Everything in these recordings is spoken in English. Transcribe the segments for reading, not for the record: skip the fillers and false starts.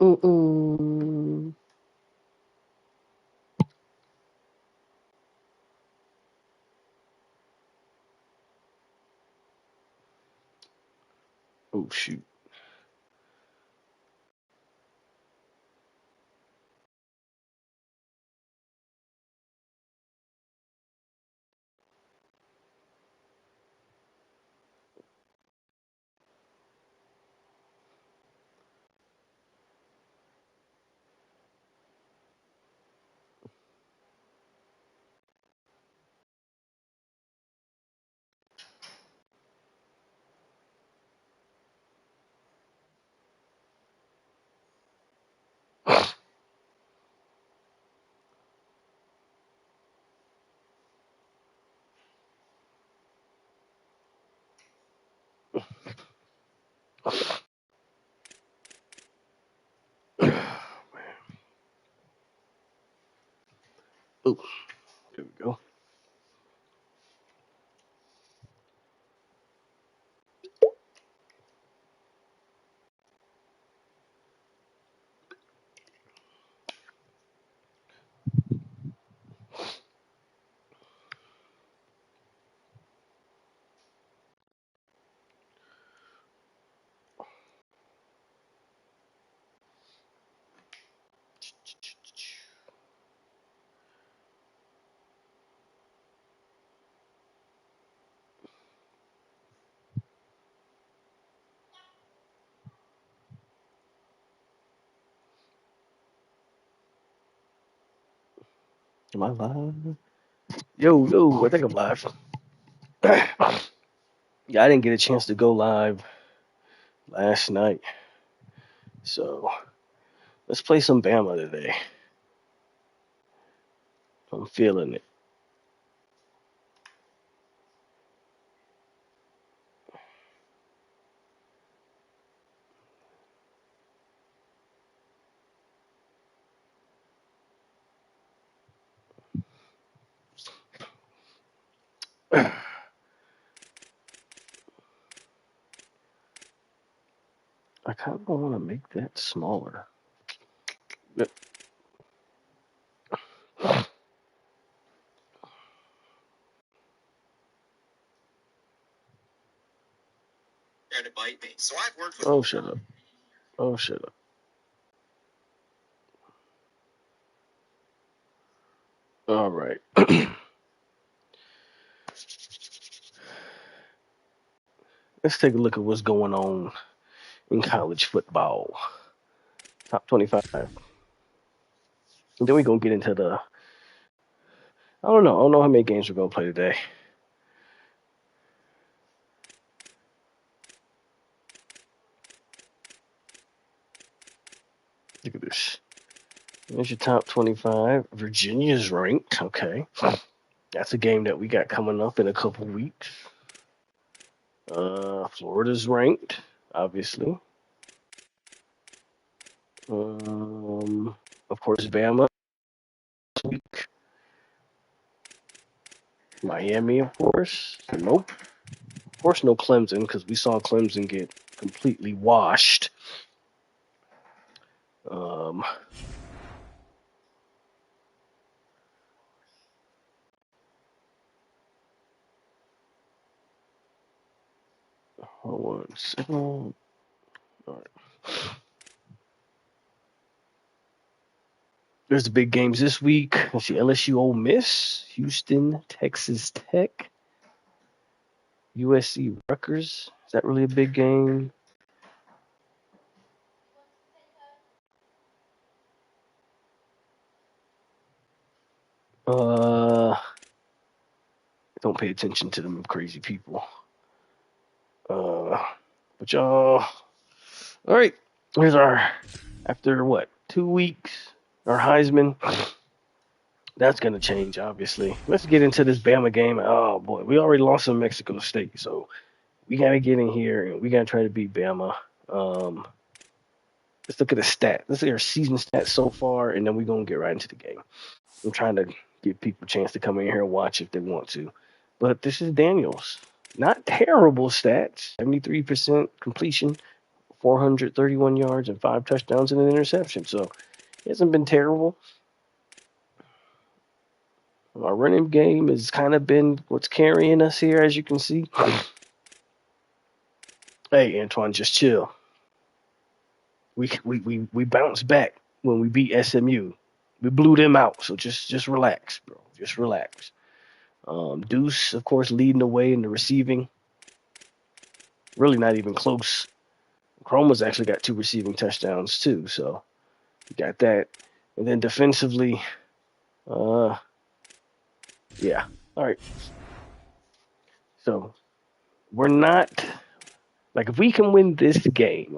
Mm-mm. Oh, shoot. Oh, there we go. Am I live? Yo, I think I'm live. Yeah, I didn't get a chance to go live last night. So let's play some Bama today. I'm feeling it. I kind of want to make that smaller. Yep. To bite me. So I've worked with. Oh, shut up. Oh, shut up. All right. Let's take a look at what's going on in college football. Top 25. And then we're going to get into the. I don't know. I don't know how many games we're going to play today. Look at this. There's your top 25. Virginia's ranked. Okay. That's a game that we got coming up in a couple weeks. Florida's ranked, obviously. Of course, Bama this week. Miami, of course. Nope. Of course, no Clemson because we saw Clemson get completely washed. Um, hold on a second. All right. There's the big games this week. Let's see, LSU, Ole Miss, Houston, Texas Tech, USC, Rutgers. Is that really a big game? Don't pay attention to them crazy people. But y'all, all right. Here's our after what 2 weeks, our Heisman. That's gonna change, obviously. Let's get into this Bama game. Oh boy, we already lost in Mexico State, so we gotta get in here and we gotta try to beat Bama. Um, let's look at the stat. Let's see our season stats so far, and then we're gonna get right into the game. I'm trying to give people a chance to come in here and watch if they want to. But this is Daniels. Not terrible stats. 73% completion, 431 yards and 5 touchdowns and an interception. So he hasn't been terrible. Our running game has kind of been what's carrying us here, as you can see. Hey, Antoine, just chill. We bounced back when we beat SMU. We blew them out, so just relax, bro. Just relax. Deuce, of course, leading the way in the receiving. Really not even close. Chroma's actually got 2 receiving touchdowns too, so we got that. And then defensively, yeah. All right. So we're not like if we can win this game,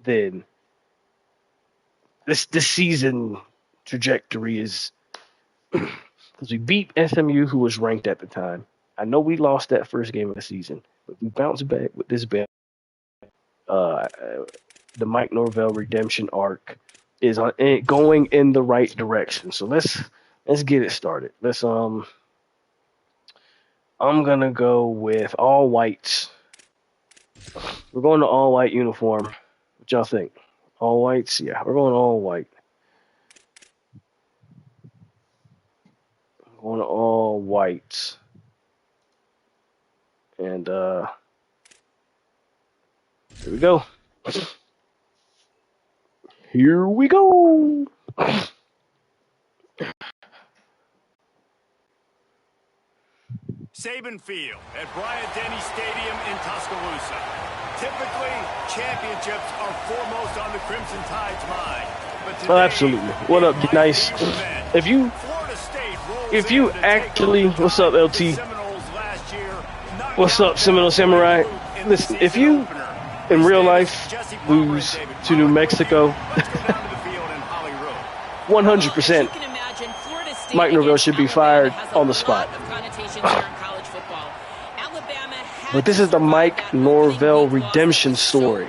then this season trajectory is because we beat SMU, who was ranked at the time. I know we lost that first game of the season, but we bounced back with this band. The Mike Norvell redemption arc is going in the right direction. So let's get it started. I'm gonna go with all whites. We're going to all white uniform. What y'all think? All whites? Yeah, we're going all white. Going to all whites. And here we go. Here we go. Saban Field at Bryant-Denny Stadium in Tuscaloosa. Typically, championships are foremost on the Crimson Tide's mind. But today, absolutely. What up, D Nice? If you actually, what's up, LT? What's up, Seminole Samurai? Listen, if you in real life lose to New Mexico, 100%, Mike Norvell should be fired on the spot. But this is the Mike Norvell redemption story.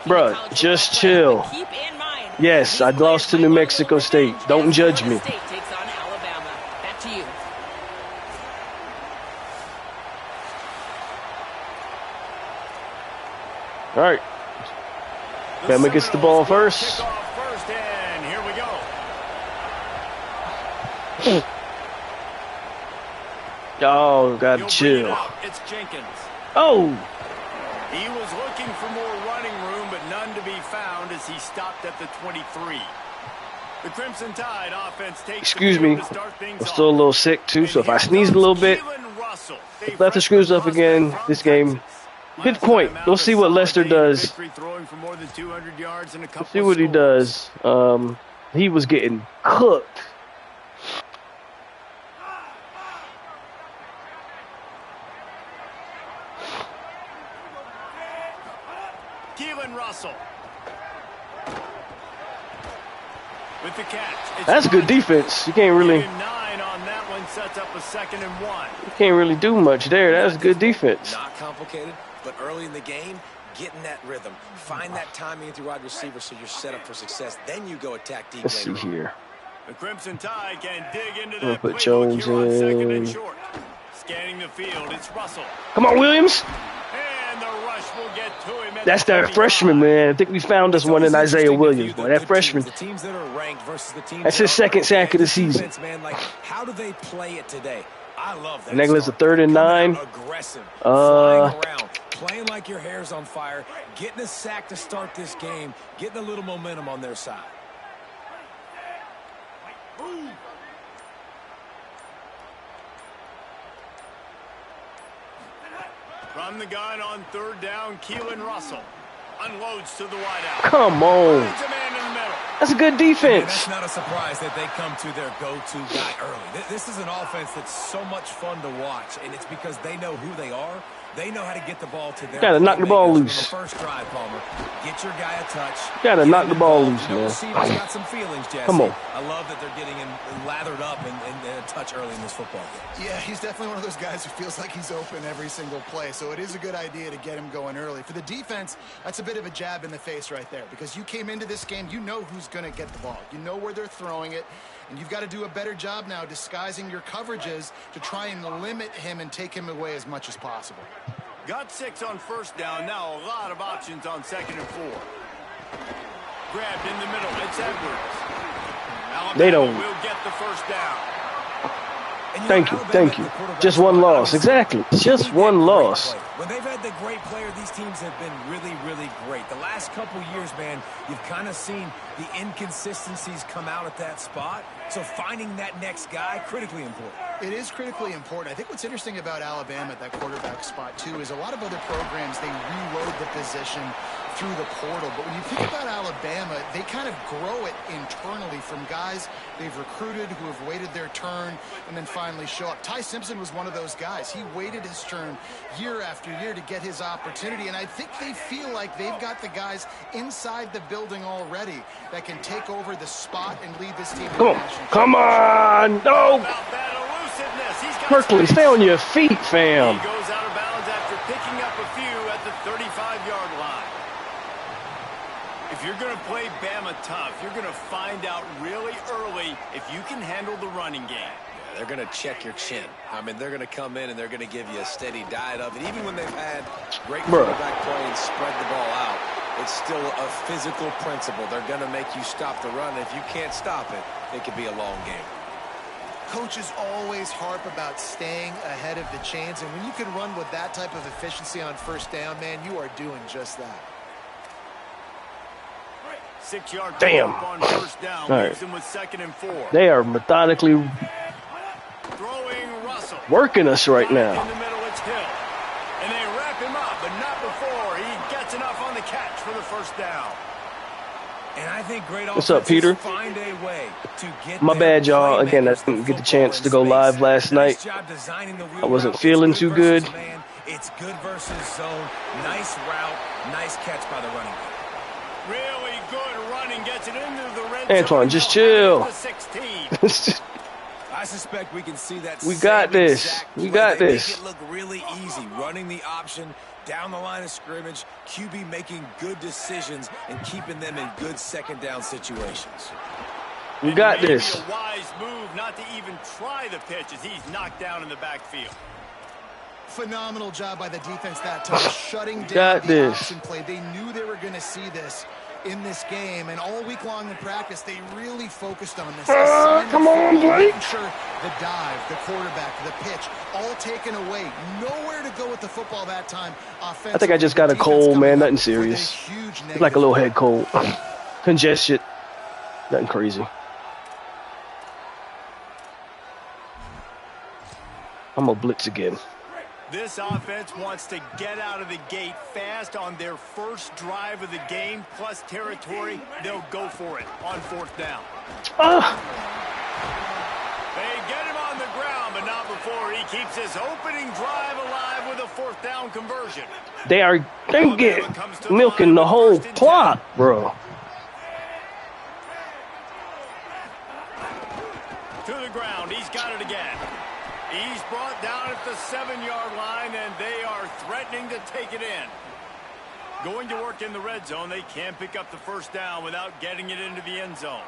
Bruh, just chill. Yes, I lost to New Mexico State. Don't judge me. All right. Bama gets the ball first. Oh, gotta chill. Oh! He was looking for more running room, but none to be found as he stopped at the 23. The Crimson Tide offense takes. Excuse me. I'm still a little sick too, so if I sneeze a little bit, left the screws up again. This game. Good point. We'll see what Lester does. We'll see what he does. He was getting cooked. With the catch. That's good defense. You can't really. You can't really do much there. That's good defense. Not complicated, but early in the game, getting that rhythm. Find that timing with your wide receiver so you're set up for success. Then you go attack deep. Let's see here. The Crimson Tide can dig into We'll that put Jones in. Scanning the field, it's Russell. Come on, Williams. And the rush will get to him. That's that freshman, man. I think we found us one in Isaiah Williams, boy. That freshman. That's his second sack of the season. How do they play it today? I love that. Nicholas, a 3rd and 9. Playing like your hair's on fire, getting a sack to start this game, getting a little momentum on their side. From the gun on 3rd down, Keelan Russell unloads to the wideout. Come on. That's a good defense. That's not a surprise that they come to their go-to guy early. This is an offense that's so much fun to watch, and it's because they know who they are. They know how to get the ball to their. Gotta knock the ball loose. The first drive, Palmer. Get your guy a touch. Gotta knock the ball loose, man. Got some feelings, Jesse. Come on. I love that they're getting him lathered up and a touch early in this football game. Yeah, he's definitely one of those guys who feels like he's open every single play. So it is a good idea to get him going early. For the defense, that's a bit of a jab in the face right there because you came into this game, you know who's going to get the ball. You know where they're throwing it. And you've got to do a better job now disguising your coverages to try and limit him and take him away as much as possible. Got 6 on first down. Now a lot of options on 2nd and 4. Grabbed in the middle. It's Edwards. Alabama They don't. will get the first down. Thank you. Just one loss. Exactly. Just one loss. When they've had the great player, these teams have been really, really great. The last couple years, man, you've kind of seen the inconsistencies come out at that spot. So finding that next guy, critically important. It is critically important. I think what's interesting about Alabama at that quarterback spot, too, is a lot of other programs, they reload the position through the portal. But when you think about Alabama, they kind of grow it internally from guys they've recruited who have waited their turn and then finally show up. Ty Simpson was one of those guys. He waited his turn year after year to get his opportunity, and I think they feel like they've got the guys inside the building already that can take over the spot and lead this team. Come on! No! Berkeley, stay on your feet, fam. He goes out of bounds after picking up a few at the 35-yard line. If you're going to play Bama tough, you're going to find out really early if you can handle the running game. Yeah, they're going to check your chin. I mean, they're going to come in and they're going to give you a steady diet of it. Even when they've had great quarterback play and spread the ball out, it's still a physical principle. They're going to make you stop the run. If you can't stop it, it could be a long game. Coaches always harp about staying ahead of the chains, and when you can run with that type of efficiency on first down, man, you are doing just that. 6-yard Damn. on first down. All right. Leaves him with 2nd and 4. They are methodically Throwing Russell. working us right now. In the middle, it's Hill. And they wrap him up, but not before he gets enough on the catch for the first down. And I think great What's up, Peter? Find a way to get My bad, y'all. Again, I didn't get the chance to go live last night. I wasn't feeling too good. It's good versus zone. Nice route. Nice catch by the running back. Really good running. Gets it into the red Antoine, zone. just chill. I suspect we can see that. We got this. We got this. Make it look really easy. Running the option down the line of scrimmage. QB making good decisions and keeping them in good second down situations. We got this. A wise move not to even try the pitch as he's knocked down in the backfield. Phenomenal job by the defense that time, shutting down Got the this. option play. They knew they were going to see this in this game, and all week long in practice, they really focused on this. Come on, Blake. Making sure the dive, the quarterback, the pitch, all taken away. Nowhere to go with the football that time. I think I just got a cold, man. Nothing serious. It's like a little head cold. Congestion. Nothing crazy. I'm going to blitz again. This offense wants to get out of the gate fast on their first drive of the game, plus territory. They'll go for it on 4th down. They get him on the ground, but not before he keeps his opening drive alive with a 4th down conversion. They get milking the whole clock, bro. To the ground. He's got it again. He's brought down at the 7-yard line, and they are threatening to take it in. Going to work in the red zone. They can't pick up the first down without getting it into the end zone.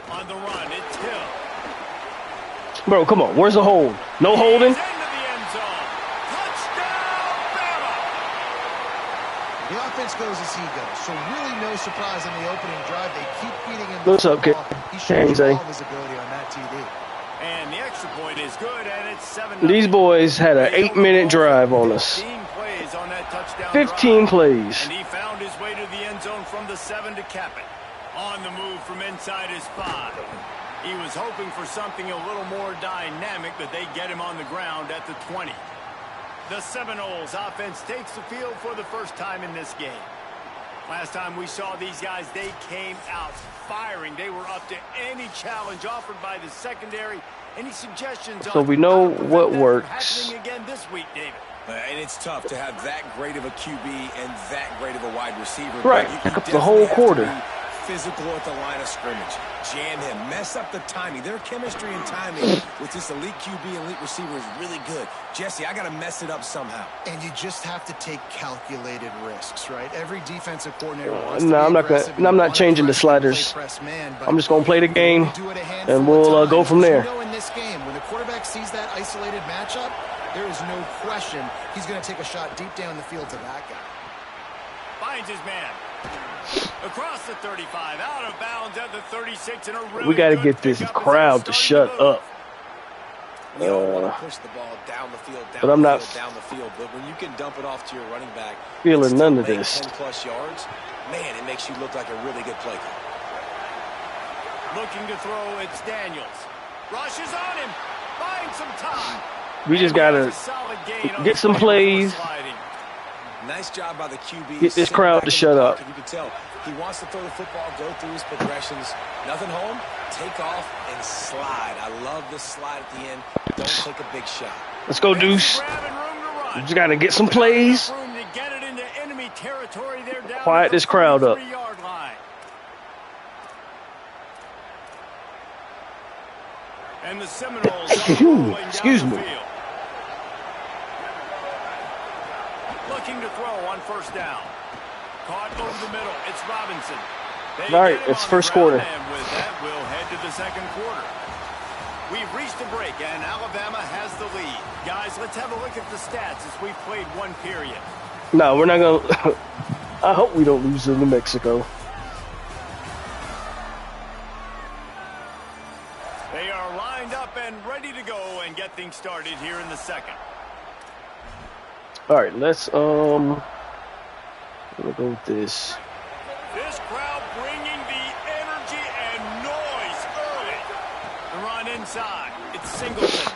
On the run, it's Hill. Bro, come on. Where's the hold? No holding? He's into the end zone. Touchdown, Bama! The offense goes as he goes, so really no surprise on the opening drive. They keep feeding him. What's up, kid? He shows Hey. all visibility on that TV. And the extra point is good, and it's 7-0. These boys had an 8-minute drive on us. 15 plays on that touchdown 15 drive. plays. And he found his way to the end zone from the 7 to cap it. On the move from inside his 5. He was hoping for something a little more dynamic, but they get him on the ground at the 20. The Seminoles offense takes the field for the first time in this game. Last time we saw these guys, they came out firing. They were up to any challenge offered by the secondary. Any suggestions? So we know what works. Happening again this week, David. And it's tough to have that great of a QB and that great of a wide receiver. Right. You Pick up the definitely whole have to quarter. be physical at the line of scrimmage. Jam him. Mess up the timing. Their chemistry and timing with this elite QB and elite receiver is really good. Jesse, I got to mess it up somehow. And you just have to take calculated risks, right? Every defensive coordinator wants no, I'm not gonna. I'm not changing the sliders. I'm just gonna play the game, and we'll go from there. You know, in this game, when the quarterback sees that isolated matchup, there is no question he's going to take a shot deep down the field to that guy. Finds his man. Across the 35, out of bounds at the 36, and a really We got to get this crowd to shut up. You don't want to push the ball down the field, but I'm not down the field. But when you can dump it off to your running back, feeling none of this. 10+ yards, man, it makes you look like a really good play call. Looking to throw, it's Daniels. Rushes on him, finds some time. We just got to get some plays. Nice job by the QB. Get this crowd to shut up. You can tell he wants to throw the football, go through his progressions. Nothing home, take off and slide. I love this slide at the end. Don't take a big shot. Let's go, Deuce. We just got to get some plays. Quiet this crowd up. And the Seminoles excuse me. Looking to throw on first down. Caught over the middle. It's Robinson. All right, it's first quarter. And with that, we'll head to the second quarter. We've reached the break, and Alabama has the lead. Guys, let's have a look at the stats as we've played one period. No, we're not going to. I hope we don't lose to New Mexico. They are lined up and ready to go and get things started here in the second. All right, let's go with this. This crowd bringing the energy and noise early. The run inside. It's Singleton.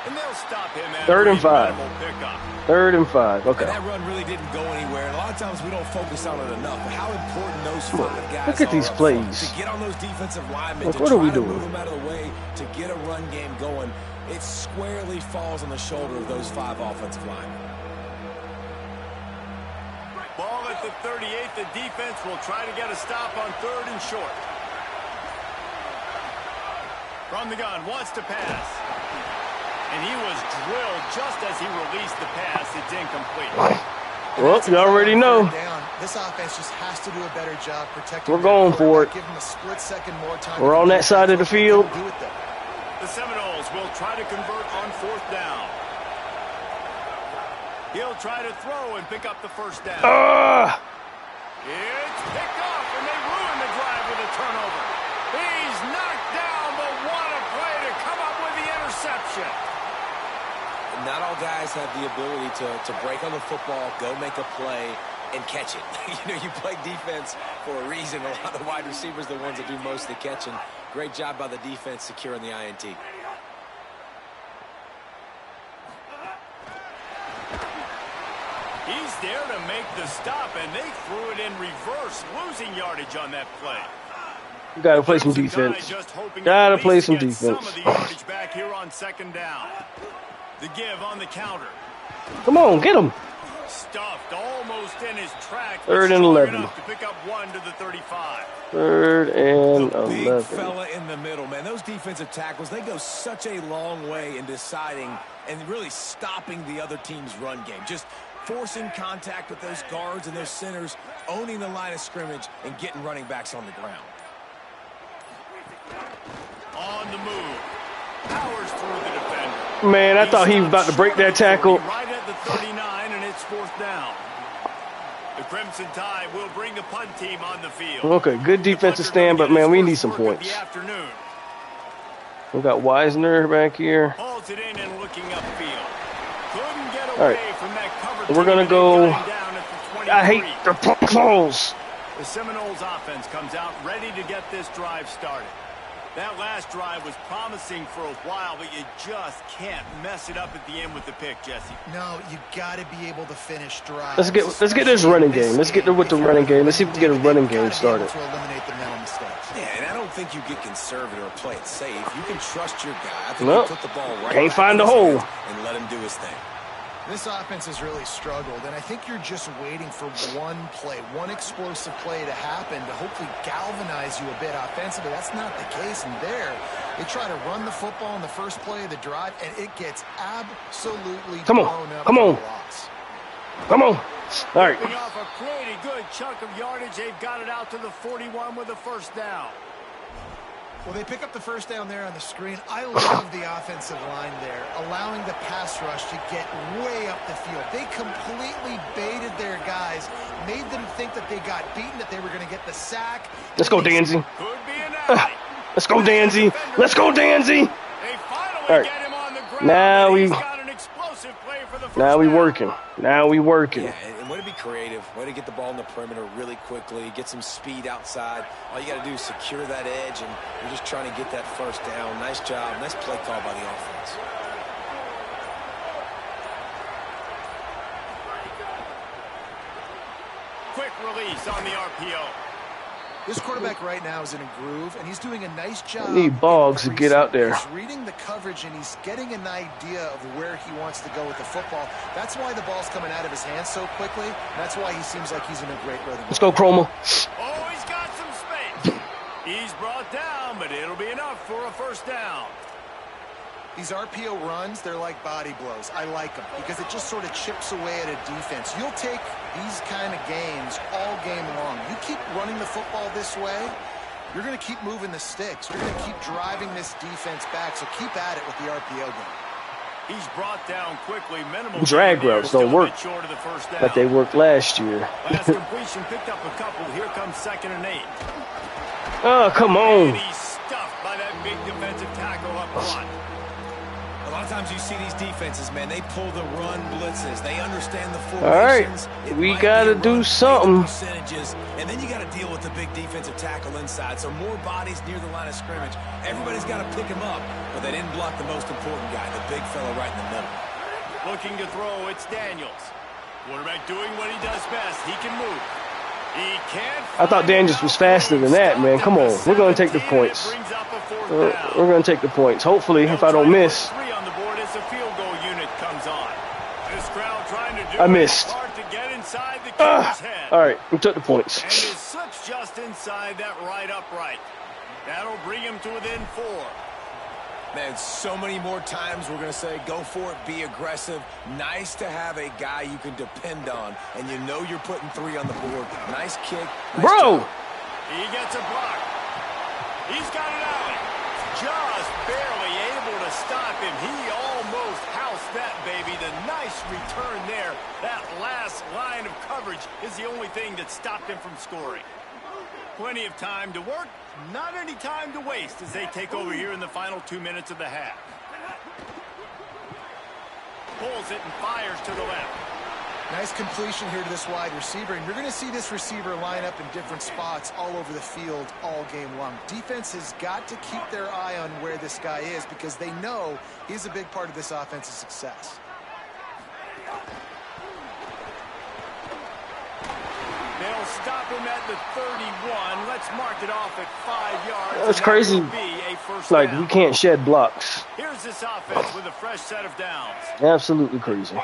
And they'll stop him at 3rd and 5. Pickup. 3rd and 5. Okay. And that run really didn't go anywhere. And a lot of times we don't focus on it enough. But how important those 5 guys Look at these plays. To get on those defensive linemen, Look, to what are try we to doing? move them out of the way, to get a run game going. It squarely falls on the shoulder of those 5 offensive linemen. Ball at the 38. The defense will try to get a stop on 3rd and short. From the gun, wants to pass. And he was drilled just as he released the pass. It's incomplete. Well, you already know. This offense just has to do a better job protecting. We're going for it. Give them a split second more time. We're on that side of the field. The Seminoles will try to convert on 4th down. He'll try to throw and pick up the first down. It's picked off, and they ruin the drive with a turnover. He's knocked down, but what a play to come up with the interception. Not all guys have the ability to break on the football, go make a play, and catch it. You play defense for a reason. A lot of the wide receivers are the ones that do most of the catching. Great job by the defense securing the INT. He's there to make the stop, and they threw it in reverse, losing yardage on that play. You got to play some defense. Got to play some defense. Some of the yardage back here on 2nd down. The give on the counter. Come on, get him. Stuffed almost in his track. 3rd and 11. To pick up 1 to the 35. 3rd and 11. Big fella in the middle, man. Those defensive tackles, they go such a long way in deciding and really stopping the other team's run game. Just forcing contact with those guards and those centers, owning the line of scrimmage, and getting running backs on the ground. On the move. Powers through the defender. Man, I thought he was about to break that tackle. Right at the 39, and it's 4th down. The Crimson Tide will bring the punt team on the field. Okay, good defensive stand, but, man, we need some points. We got Wisner back here. Holds it in and looking upfield. Couldn't get All away right. from that cover. We're going to go. I hate the close. The Seminoles offense comes out ready to get this drive started. That last drive was promising for a while, but you just can't mess it up at the end with the pick, Jesse. No, you got to be able to finish drives. Let's get this running game. Let's get with the running game. Let's see if we can get a running game started. To eliminate the mental mistakes. Yeah, and I don't think you get conservative or play it safe. You can trust your guy. I think Nope. you put the ball right Can't find the hole. and let him do his thing. This offense has really struggled, and I think you're just waiting for one play, one explosive play to happen to hopefully galvanize you a bit offensively. That's not the case, and there, they try to run the football in the first play of the drive, and it gets absolutely blown up for a loss. Come on. All right. Ripping off a pretty good chunk of yardage. They've got it out to the 41 with a first down. Well, they pick up the first down there on the screen. I love the offensive line there, allowing the pass rush to get way up the field. They completely baited their guys, made them think that they got beaten, that they were going to get the sack. Let's go, Danzy. Could be an alley. Let's go, Danzy. Let's go, Danzy. They finally All right. get him on the ground. Now we working. Now we working. Yeah, and way to be creative. Way to get the ball in the perimeter really quickly. Get some speed outside. All you got to do is secure that edge, and you're just trying to get that first down. Nice job. Nice play call by the offense. Quick release on the RPO. This quarterback right now is in a groove, and he's doing a nice job. Need Boggs to get out there. He's reading the coverage, and he's getting an idea of where he wants to go with the football. That's why the ball's coming out of his hands so quickly. That's why he seems like he's in a great rhythm. Let's go, Chroma. Oh, he's got some space. He's brought down, but it'll be enough for a first down. These RPO runs, they're like body blows. I like them because it just sort of chips away at a defense. You'll take these kind of games all game long. You keep running the football this way, you're going to keep moving the sticks. You're going to keep driving this defense back, so keep at it with the RPO game. He's brought down quickly. Minimal drag routes don't work like they worked last year. Last completion picked up a couple. Here comes 2nd and 8. Oh, come on. And he's stuffed by that big defensive tackle up front. A lot of times you see these defenses, man, they pull the run blitzes. They understand the All formations. right, we got to do something. Percentages, and then you got to deal with the big defensive tackle inside. So more bodies near the line of scrimmage. Everybody's got to pick him up, but they didn't block the most important guy, the big fella right in the middle. Looking to throw, it's Daniels. Quarterback doing what he does best. He can move. He can't. I thought Daniels was faster than that, man. Come on, we're going to take the points. We're going to take the points. Hopefully, if I don't miss. The field goal unit comes on. This crowd trying to do I missed. hard to get inside the kicker's head. All right, we took the points. And it slips just inside that right upright. That'll bring him to within 4. Man, so many more times we're going to say, go for it, be aggressive. Nice to have a guy you can depend on, and you know you're putting 3 on the board. Nice kick. Nice Bro! job. He gets a block. He's got it out. Just barely able to stop him. He almost housed that baby. The nice return there. That last line of coverage is the only thing that stopped him from scoring. Plenty of time to work. Not any time to waste as they take over here in the final 2 minutes of the half. Pulls it and fires to the left. Nice completion here to this wide receiver, and you're going to see this receiver line up in different spots all over the field all game long. Defense has got to keep their eye on where this guy is because they know he's a big part of this offense's success. They'll stop him at the 31. Let's mark it off at 5 yards. That's crazy. Like, we can't shed blocks. Here's this offense with a fresh set of downs. Absolutely crazy.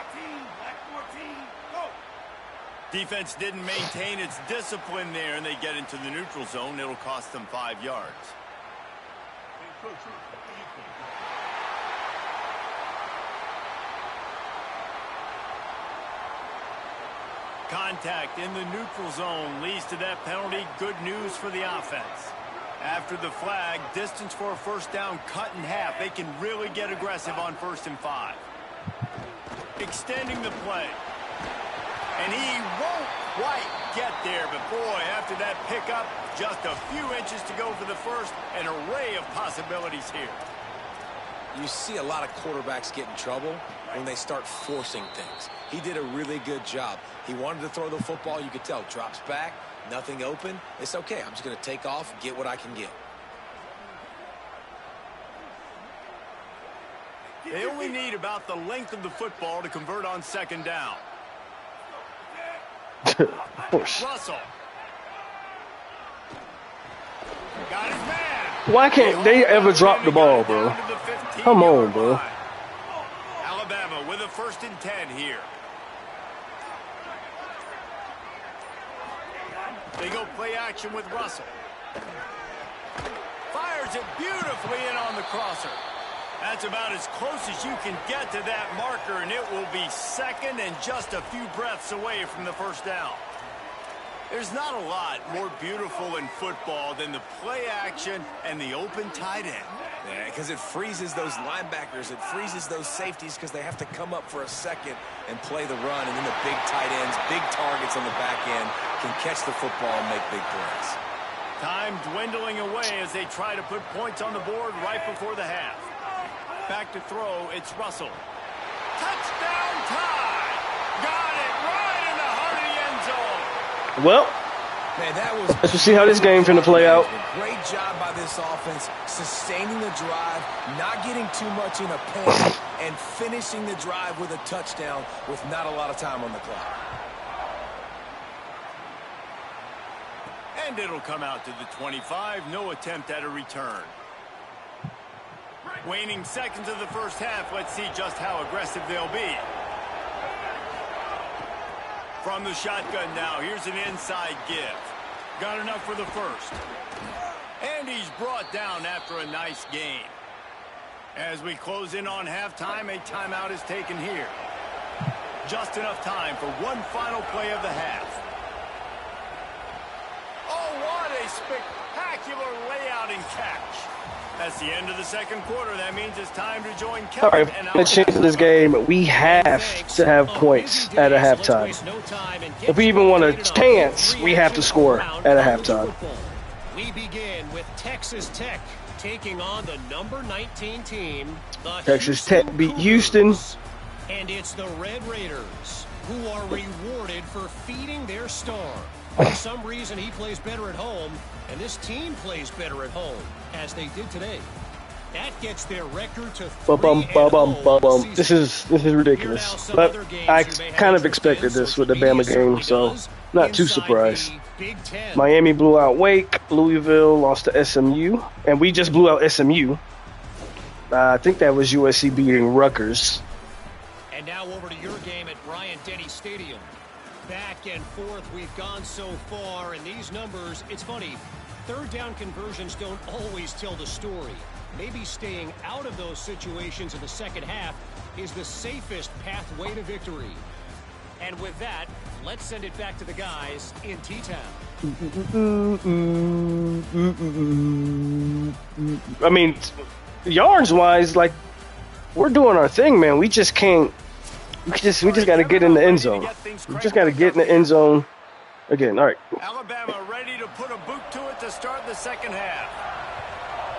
Defense didn't maintain its discipline there, and they get into the neutral zone. It'll cost them 5 yards. Contact in the neutral zone leads to that penalty. Good news for the offense. After the flag, distance for a first down cut in half. They can really get aggressive on 1st and 5. Extending the play. And he won't quite get there, but boy, after that pickup, just a few inches to go for the first. An array of possibilities here. You see a lot of quarterbacks get in trouble when they start forcing things. He did a really good job. He wanted to throw the football. You could tell. Drops back, nothing open. It's okay. I'm just going to take off, get what I can get. They only need about the length of the football to convert on 2nd down. Of course. Russell. Got his man. Why can't they ever drop the ball, bro? Come on, bro. Alabama with a 1st and 10 here. They go play action with Russell. Fires it beautifully in on the crosser. That's about as close as you can get to that marker, and it will be 2nd and just a few breaths away from the 1st down. There's not a lot more beautiful in football than the play action and the open tight end. Yeah, because it freezes those linebackers. It freezes those safeties because they have to come up for a second and play the run. And then the big tight ends, big targets on the back end can catch the football and make big plays. Time dwindling away as they try to put points on the board right before the half. Back to throw, it's Russell. Touchdown tie! Got it right in the heart of the end zone. Well, Man, that was let's see how this game's going to play out. Great job by this offense, sustaining the drive, not getting too much in a panic, and finishing the drive with a touchdown with not a lot of time on the clock. And it'll come out to the 25. No attempt at a return. Waning seconds of the 1st half. Let's see just how aggressive they'll be. From the shotgun now, here's an inside give. Got enough for the 1st. And he's brought down after a nice gain. As we close in on halftime, a timeout is taken here. Just enough time for one final play of the half. Oh, what a spectacular layout and catch. That's the end of the 2nd quarter. That means it's time to join Kevin. All right, let's change this game. We have to have points at a halftime. If we even want a chance, we have to score at a halftime. We begin with Texas Tech taking on the number 19 team. Texas Tech beat Houston. And it's the Red Raiders who are rewarded for feeding their star. For some reason, he plays better at home, and this team plays better at home, as they did today. That gets their record to 3-0. This is ridiculous. But I kind of expected this with the Bama game, so not too surprised. Miami blew out Wake. Louisville lost to SMU, and we just blew out SMU. I think that was USC beating Rutgers. And now over to your game at Bryant-Denny Stadium. Back and forth we've gone so far, and these numbers, it's funny, 3rd down conversions don't always tell the story. Maybe staying out of those situations in the 2nd half is the safest pathway to victory. And with that, let's send it back to the guys in T-Town. I mean, yards-wise, like, we're doing our thing, man. We just can't. We just got to get in the end zone. We just got to get in the end zone again. All right. Alabama ready to put a boot to it to start the 2nd half.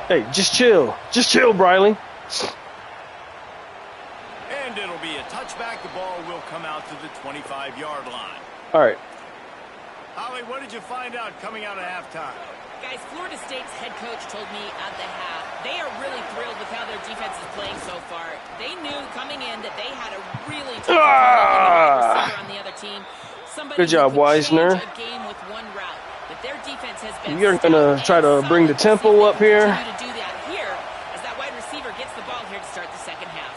Hey, just chill. Just chill, Briley. And it'll be a touchback. The ball will come out to the 25-yard line. All right. Holly, what did you find out coming out of halftime? Guys, Florida State's head coach told me at the half they are really thrilled with how their defense is playing so far. They knew coming in that they had a really tough receiver on the other team. Good job, Wisner. A game with one route, but their defense has been You're gonna try to bring the tempo up here. To do that here as that wide receiver gets the ball here to start the 2nd half.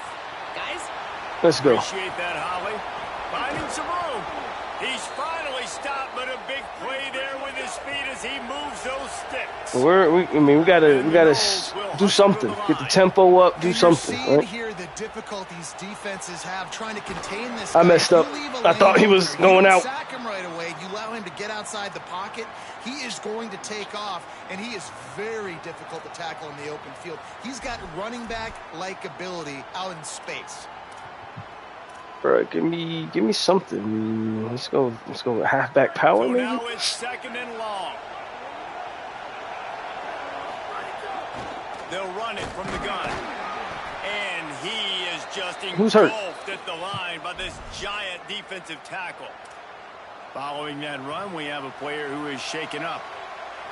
Guys, let's go. Appreciate that, Holly. Finding some room. He's finally stopped, but a big play there with his speed as he moves those sticks. We gotta do something. Get the tempo up. Do something. Right? Here the difficulties defenses have trying to contain this. I messed up. I thought he was going out. Sack him right away. You allow him to get outside the pocket. He is going to take off, and he is very difficult to tackle in the open field. He's got running back-like ability out in space. All right, give me something. Let's go halfback power, So maybe. now it's 2nd and long. They'll run it from the gun. And he is just engulfed at the line by this giant defensive tackle. Following that run, we have a player who is shaken up.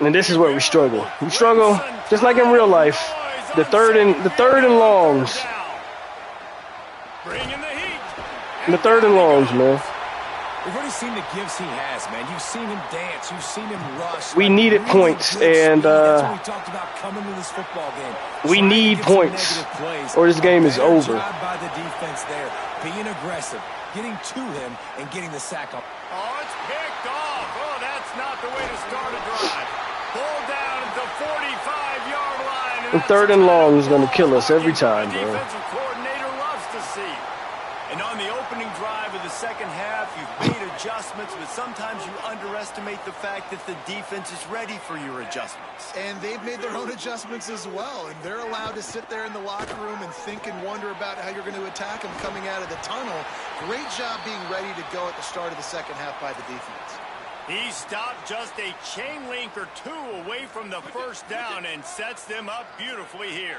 And this is where we struggle. We struggle just like in real life. The third and longs. Bringing the heat. The 3rd and longs, man. We've already seen the gifts he has, man. You've seen him dance. You've seen him rush. We needed points, and that's what we talked about coming to this football game. We need points, or this game is over. Job by the defense there. being aggressive, getting to him, and getting the sack up. Oh, it's picked off. Oh, that's not the way to start a drive. Pulled down at the 45-yard line. And third and long is going to kill us every time, the bro. defensive coordinator loves to see. And on the opening drive of the second half, you've made adjustments, but sometimes you underestimate the fact that the defense is ready for your adjustments. And they've made their own adjustments as well, and they're allowed to sit there in the locker room and think and wonder about how you're going to attack them coming out of the tunnel. Great job being ready to go at the start of the second half by the defense. He stopped just a chain link or two away from the first down and sets them up beautifully here.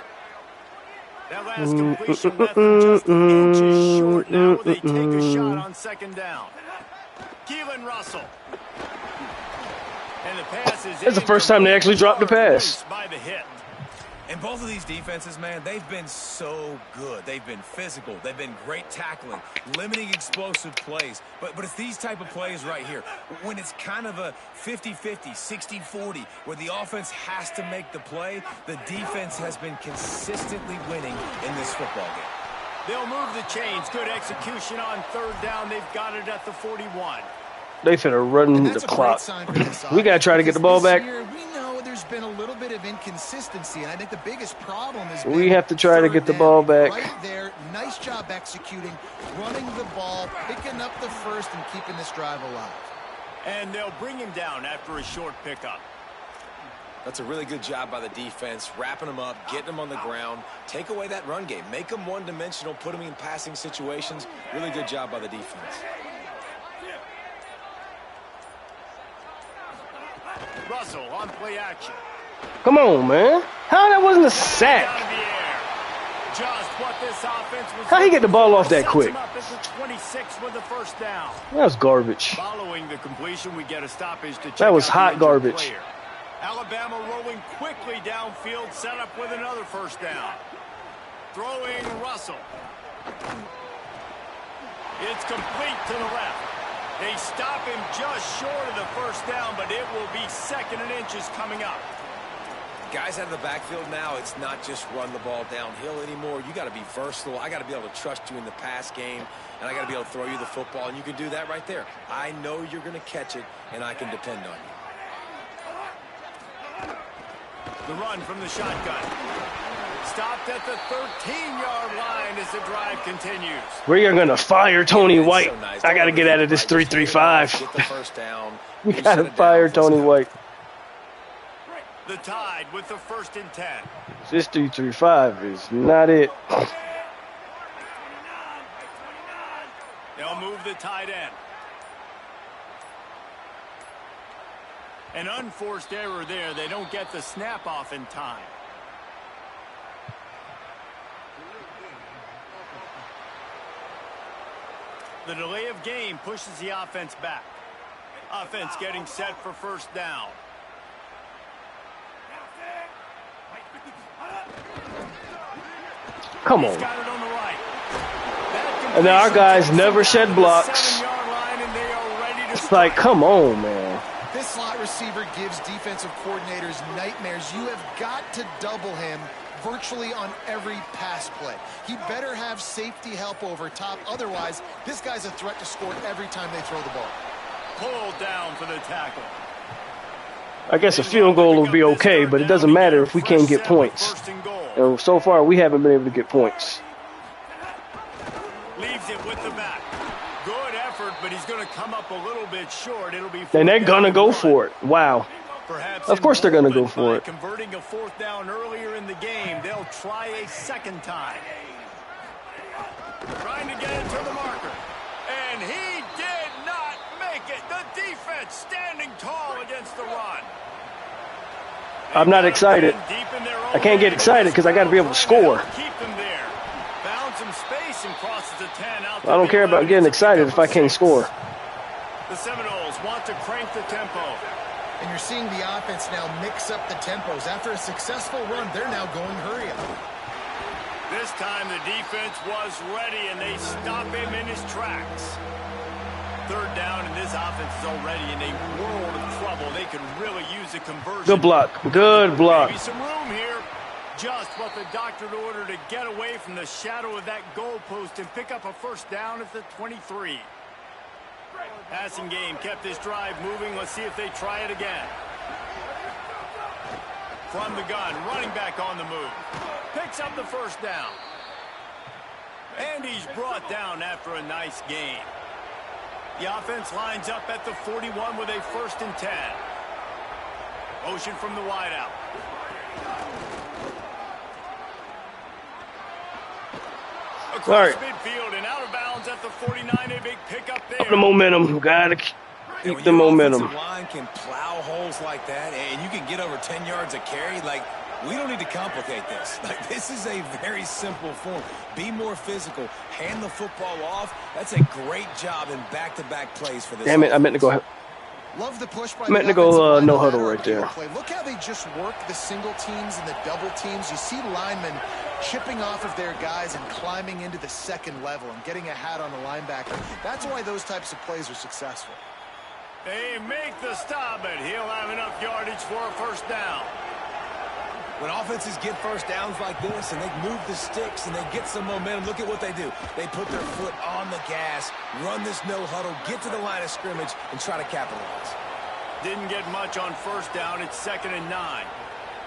That last completion left them just inches short. Now they take a shot on second down. Keelan Russell. And the pass is That's the first time they actually dropped the pass. By the hit. And both of these defenses, man, they've been so good. They've been physical. They've been great tackling, limiting explosive plays. But it's these type of plays right here, when it's kind of a 50-50, 60-40, where the offense has to make the play, the defense has been consistently winning in this football game. They'll move the chains. Good execution on third down. They've got it at the 41. They finna run the clock. We got to try to get the ball back. We know there's been a little bit of inconsistency, and I think the biggest problem is we have to try to get the ball back. Right there, nice job executing, running the ball, picking up the first, and keeping this drive alive. And they'll bring him down after a short pickup. That's a really good job by the defense, wrapping them up, getting them on the ground, take away that run game, make them one-dimensional, put them in passing situations. Really good job by the defense. Russell on play action. Come on, man. How that wasn't a sack? Just what this offense was. How he get the ball off that quick? Up at the 26 with the first down. That was garbage. Following the completion, we get a stoppage to check That was out hot the garbage. player. Alabama rolling quickly downfield, set up with another first down. Throwing Russell. It's complete to the left. They stop him just short of the first down, but it will be second and inches coming up. Guys out of the backfield now, it's not just run the ball downhill anymore. You got to be versatile. I got to be able to trust you in the pass game, and I got to be able to throw you the football, and you can do that right there. I know you're going to catch it, and I can depend on you. The run from the shotgun. Stopped at the 13-yard line as the drive continues. We are going to fire Tony White. So nice. I got to get out of this 3-3-5. Get the first down. We got to fire Tony White. The Tide with the 1st and 10. This 3-3-5 is not it. They'll move the tight end. An unforced error there. They don't get the snap off in time. The delay of game pushes the offense back. Offense getting set for first down. Come He's on. got it on the right. And our guys never shed blocks. 7-yard line, and they are ready to It's strike. like, come on, man. This slot receiver gives defensive coordinators nightmares. You have got to double him virtually on every pass play. He better have safety help over top. Otherwise, this guy's a threat to score every time they throw the ball. Pulled down for the tackle. I guess a field goal will be okay, but it doesn't matter if we can't get points. First and goal. And so far, we haven't been able to get points. Leaves it with the back. Good effort, but he's going to come up a little bit short. It'll be. And they're going to go for it. Wow. Perhaps Of course they're going to go for it. Converting a fourth down earlier in the game, they'll try a second time. Trying to get it to the marker. And he did not make it. The defense standing tall against the run. I'm not excited. I can't get excited because I got to be able to score. Keep them there. Found some space and crosses the 10 out. I don't care about getting excited if I can't score. The Seminoles want to crank the tempo. And you're seeing the offense now mix up the tempos. After a successful run, they're now going hurry up. This time the defense was ready, and they stop him in his tracks. Third down, and this offense is already in a world of trouble. They could really use a conversion. Good block. Good block. Maybe some room here. Just what the doctor ordered to get away from the shadow of that goalpost and pick up a first down at the 23. Passing game kept this drive moving. Let's see if they try it again. From the gun, running back on the move. Picks up the first down. And he's brought down after a nice gain. The offense lines up at the 41 with a 1st and 10. Motion from the wideout. Across midfield and out of bounds at the 49. A big pickup there. The momentum. Gotta keep the momentum. Line can plow holes like that, and you can get over 10 yards a carry. Like, we don't need to complicate this. Like, this is a very simple form. Be more physical. Hand the football off. That's a great job in back-to-back plays for this. Damn it! I meant to go. Love the push by meant to go no huddle right there. Look how they just work the single teams and the double teams. You see linemen chipping off of their guys and climbing into the second level and getting a hat on the linebacker. That's why those types of plays are successful. They make the stop, but he'll have enough yardage for a first down. When offenses get first downs like this and they move the sticks and they get some momentum, look at what they do. They put their foot on the gas, run this no huddle, get to the line of scrimmage, and try to capitalize. Didn't get much on first down. It's 2nd and 9.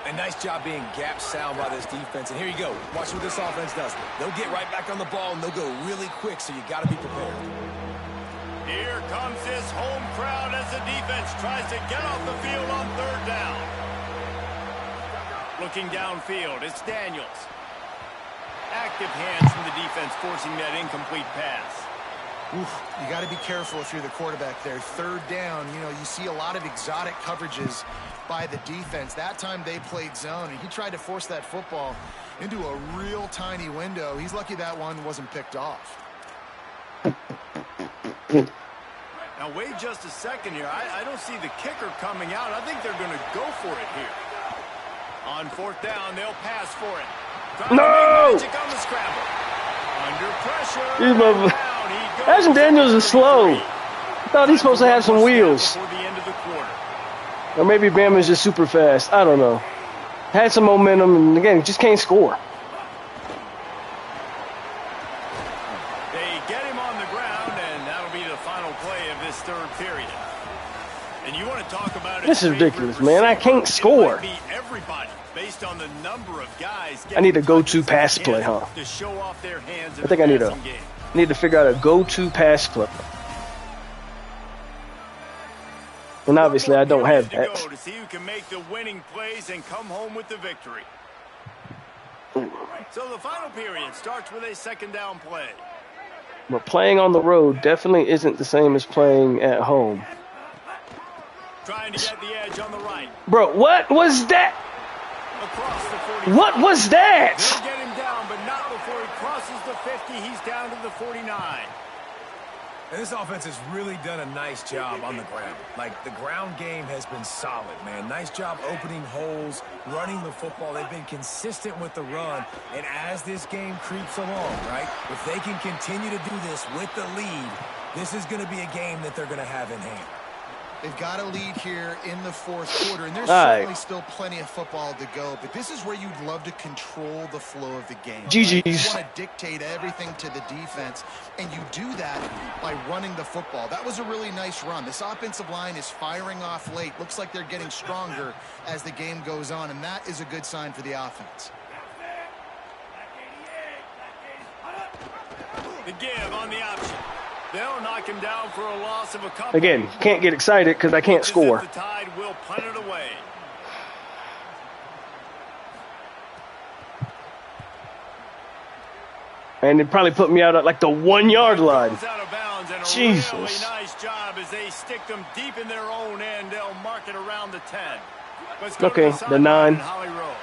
A nice job being gap sound by this defense. And here you go. Watch what this offense does. They'll get right back on the ball, and they'll go really quick, so you got to be prepared. Here comes this home crowd as the defense tries to get off the field on 3rd down. Looking downfield, it's Daniels. Active hands from the defense forcing that incomplete pass. Oof, you got to be careful if you're the quarterback there. 3rd down, you know, you see a lot of exotic coverages by the defense. That time they played zone, and he tried to force that football into a real tiny window. He's lucky that one wasn't picked off. Now, wait just a second here. I don't see the kicker coming out. I think they're going to go for it here. On 4th down, they'll pass for it. No! Magic on the scramble. Under pressure. Ashton Daniels is slow. I thought he's supposed to have some wheels. Before the end of the quarter. Or maybe Bama's just super fast. I don't know. Had some momentum, and again, just can't score. They get him on the ground, and that'll be the final play of this 3rd period. And you want to talk about this is ridiculous, man. I can't score. Everybody, based on the number of guys. I need a go-to pass play, huh? To show off their hands. I think I need to figure out a go-to pass play. And obviously, I don't have that. To see who can make the winning plays and come home with the victory. So the final period starts with a 2nd down play. But playing on the road definitely isn't the same as playing at home. Trying to get the edge on the right. Bro, what was that? Across the 40. What was that? They'll get him down, but not before he crosses the 50. He's down to the 49. And this offense has really done a nice job on the ground. Like, the ground game has been solid, man. Nice job opening holes, running the football. They've been consistent with the run. And as this game creeps along, right, if they can continue to do this with the lead, this is going to be a game that they're going to have in hand. They've got a lead here in the 4th quarter, and there's certainly still plenty of football to go, but this is where you'd love to control the flow of the game. GG's. Right? You want to dictate everything to the defense, and you do that by running the football. That was a really nice run. This offensive line is firing off late. Looks like they're getting stronger as the game goes on, and that is a good sign for the offense. The give on the option. They'll knock him down for a loss of a couple. Again, can't get excited because I can't score. The Tide will punt it away. And it probably put me out at like the 1 yard line. Out of bounds, and a Jesus. really nice job as they stick them deep in their own end. They'll mark it around the 10. Let's go okay, to the 9. Holly Rowe.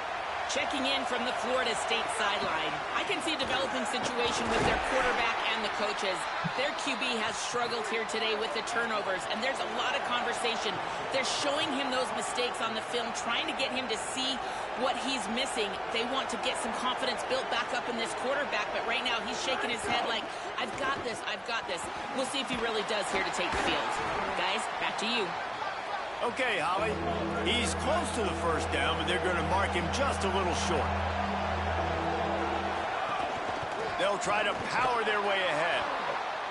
Checking in from the Florida State sideline. I can see a developing situation with their quarterback and the coaches. Their QB has struggled here today with the turnovers, and there's a lot of conversation. They're showing him those mistakes on the film, trying to get him to see what he's missing. They want to get some confidence built back up in this quarterback, but right now he's shaking his head like, I've got this, I've got this. We'll see if he really does here to take the field. Guys, back to you. Okay, Holly. He's close to the first down, but they're going to mark him just a little short. They'll try to power their way ahead.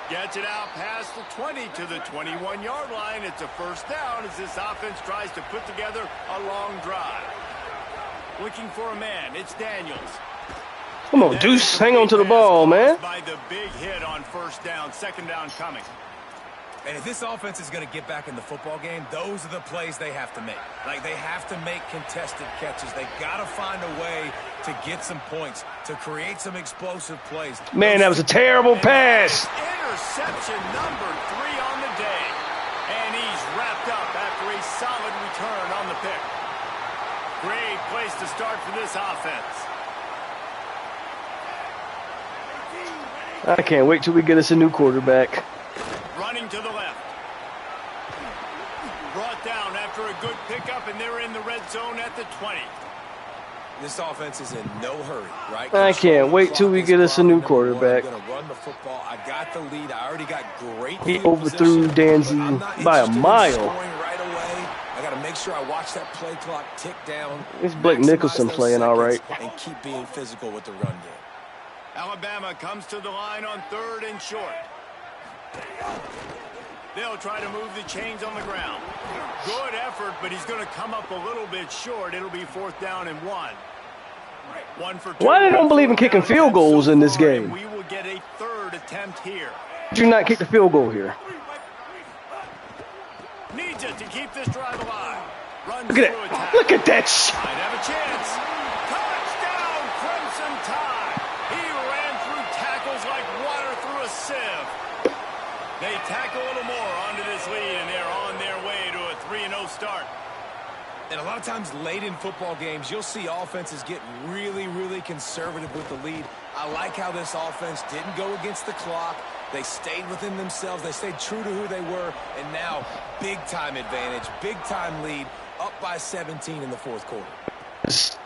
Gets it out past the 20 to the 21-yard line. It's a first down as this offense tries to put together a long drive. Looking for a man. It's Daniels. Come on, Deuce. Hang on to the ball, man. By the big hit on first down. Second down coming. And if this offense is going to get back in the football game, those are the plays they have to make. Like, they have to make contested catches. They got to find a way to get some points, to create some explosive plays. Man, that was a terrible pass. Interception number 3 on the day. And he's wrapped up after a solid return on the pick. Great place to start for this offense. I can't wait till we get us a new quarterback. Running to the left. Brought down after a good pickup, and they're in the red zone at the 20. This offense is in no hurry, right? I can't wait till we get us a new quarterback. I'm going to run the football. I got the lead. I already got great. He overthrew Danzy by a mile. Right away. I got to make sure I watch that play clock tick down. It's Blake Nicholson playing all right. And keep being physical with the run game. Alabama comes to the line on 3rd and short. They'll try to move the chains on the ground. Good effort, but he's going to come up a little bit short. It'll be 4th down and 1. 1 for 2. Why they don't believe in kicking field goals in this game? We will get a 3rd attempt here. Do not kick the field goal here. Needs it to keep this drive alive. Runs Look at that. Look at that. Might have a chance. Touchdown, Crimson Tide. He ran through tackles like water through a sieve. They tack a little more onto this lead, and they're on their way to a 3-0 start. And a lot of times late in football games, you'll see offenses get really, really conservative with the lead. I like how this offense didn't go against the clock. They stayed within themselves. They stayed true to who they were. And now, big-time advantage, big-time lead, up by 17 in the 4th quarter.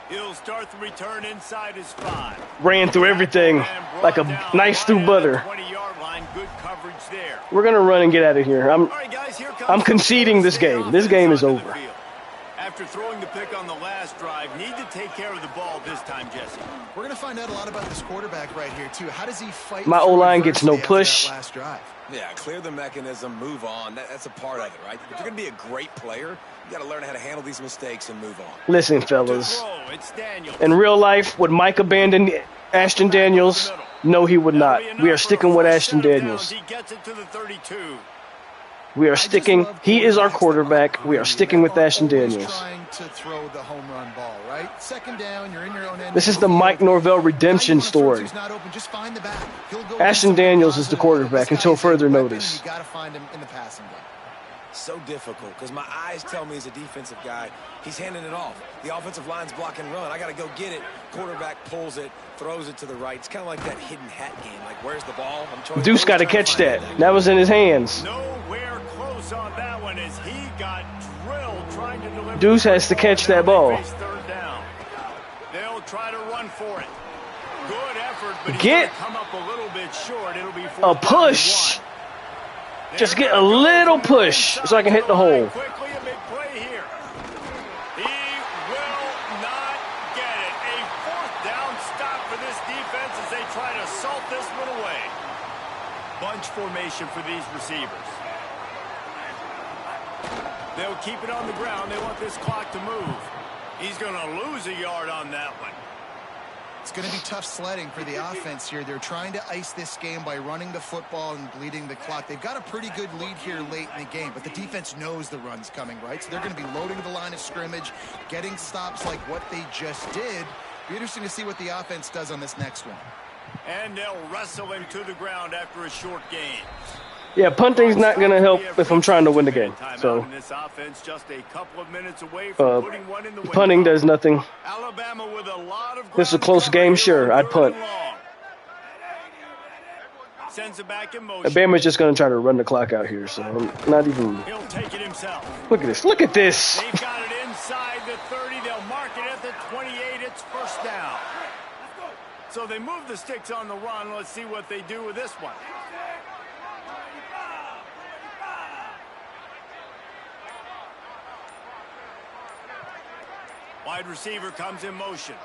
He'll start the return inside his 5. Ran through everything like a nice through butter. 20-yard line, good coverage there. We're going to run and get out of here. I'm conceding this game. This game is over. After throwing the pick on the last drive, need to take care of the ball this time, Jesse. We're going to find out a lot about this quarterback right here, too. How does he fight? My O-line gets no push. Last drive? Yeah, clear the mechanism, move on. That's a part of it, right? If you're going to be a great player, you got to learn how to handle these mistakes and move on. Listen, fellas. In real life, would Mike abandon Ashton Daniels? No, he would not. We are sticking with Ashton Daniels. He gets it to the 32. We are sticking. He is our quarterback. We are sticking with Ashton Daniels. Trying to throw the home run ball, right? Second down, you're in your own end. This is the Mike Norvell redemption story. Ashton Daniels is the quarterback until further notice. You got to find him in the passing game. So difficult because my eyes tell me as a defensive guy, he's handing it off. The offensive line's block and run. I got to go get it. Quarterback pulls it, throws it to the right. It's kind of like that hidden hat game. Like, where's the ball? Deuce got to catch that. That was in his hands. Nowhere close on that one as he got drilled trying to deliver. Deuce has to catch that ball. Third down. They'll try to run for it. Good effort, but he's Get come up a little bit short. It'll be a push. Just get a little push so I can hit the hole. Quickly, a big play here. He will not get it. A 4th down stop for this defense as they try to salt this one away. Bunch formation for these receivers. They'll keep it on the ground. They want this clock to move. He's going to lose a yard on that one. It's going to be tough sledding for the offense here. They're trying to ice this game by running the football and bleeding the clock. They've got a pretty good lead here late in the game, but the defense knows the run's coming, right? So they're going to be loading the line of scrimmage, getting stops like what they just did. Be interesting to see what the offense does on this next one. And they'll wrestle him to the ground after a short gain. Yeah, punting's not going to help if I'm trying to win the game. So, punting does nothing. This is a close game, sure, I'd punt. Alabama's just going to try to run the clock out here, so I'm not even... Look at this, look at this! They've got it inside the 30, they'll mark it at the 28, it's first down. So they move the sticks on the run, let's see what they do with this one. Wide receiver comes in motion.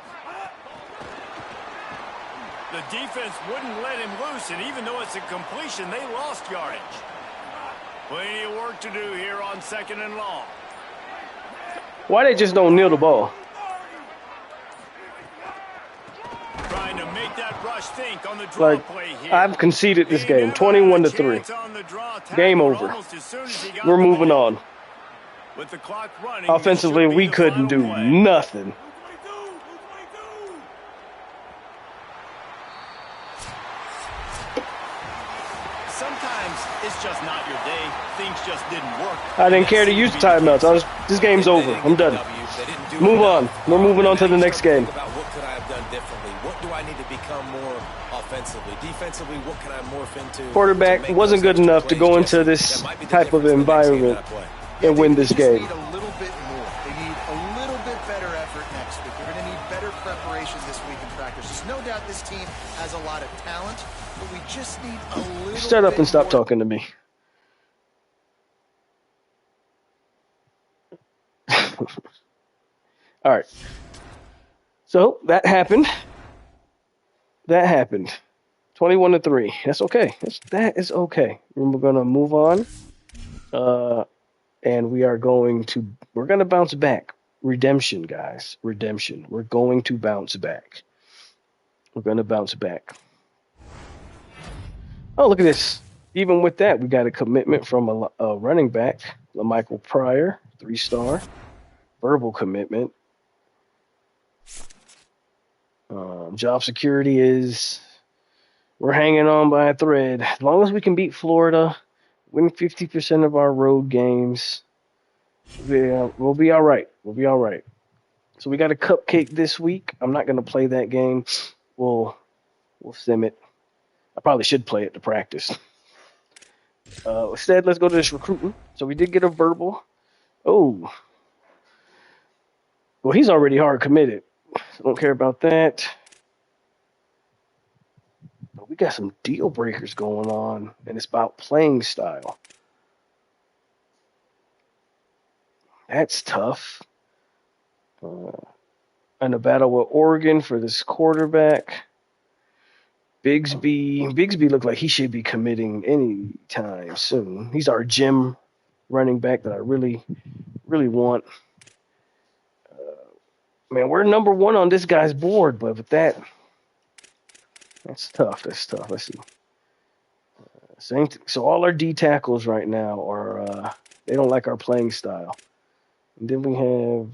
The defense wouldn't let him loose, and even though it's a completion, they lost yardage. Plenty of work to do here on 2nd and long. Why they just don't kneel the ball? Trying to make that rush think on the draw play here. I've conceded this game, 21-3. Game over. We're moving on. With the clock running, offensively, we couldn't do nothing. Sometimes it's just not your day. Things just didn't work. I didn't care to use timeouts. This game's over. I'm done. Move on. We're moving on to the next game. What could I have done differently? What do I need to become more offensively? Defensively, what can I morph into? Quarterback wasn't good enough to go into this type of environment and win this game. They need a little bit more. They need a little bit better effort next week. They're going to need better preparation this week in practice. There's no doubt this team has a lot of talent, but we just need a little bit. Shut up and stop talking to me. All right. So that happened. 21-3. That's okay. That is okay. We're gonna move on. And we're gonna bounce back. Redemption, guys. Redemption. We're going to bounce back. We're gonna bounce back. Oh, look at this. Even with that, we got a commitment from a running back, Michael Pryor, 3-star. Verbal commitment. Job security is we're hanging on by a thread. As long as we can beat Florida, win 50% of our road games, we'll be all right. We'll be all right. So we got a cupcake this week. I'm not going to play that game. We'll sim it. I probably should play it to practice. Instead, let's go to this recruiting. So we did get a verbal. Oh. Well, he's already hard committed. So don't care about that. But we got some deal breakers going on, and it's about playing style. That's tough. And a battle with Oregon for this quarterback. Bigsby looked like he should be committing anytime soon. He's our gym running back that I really, really want. Man, we're number 1 on this guy's board, but with that's tough. That's tough. Let's see. So all our D tackles right now are they don't like our playing style. And then we have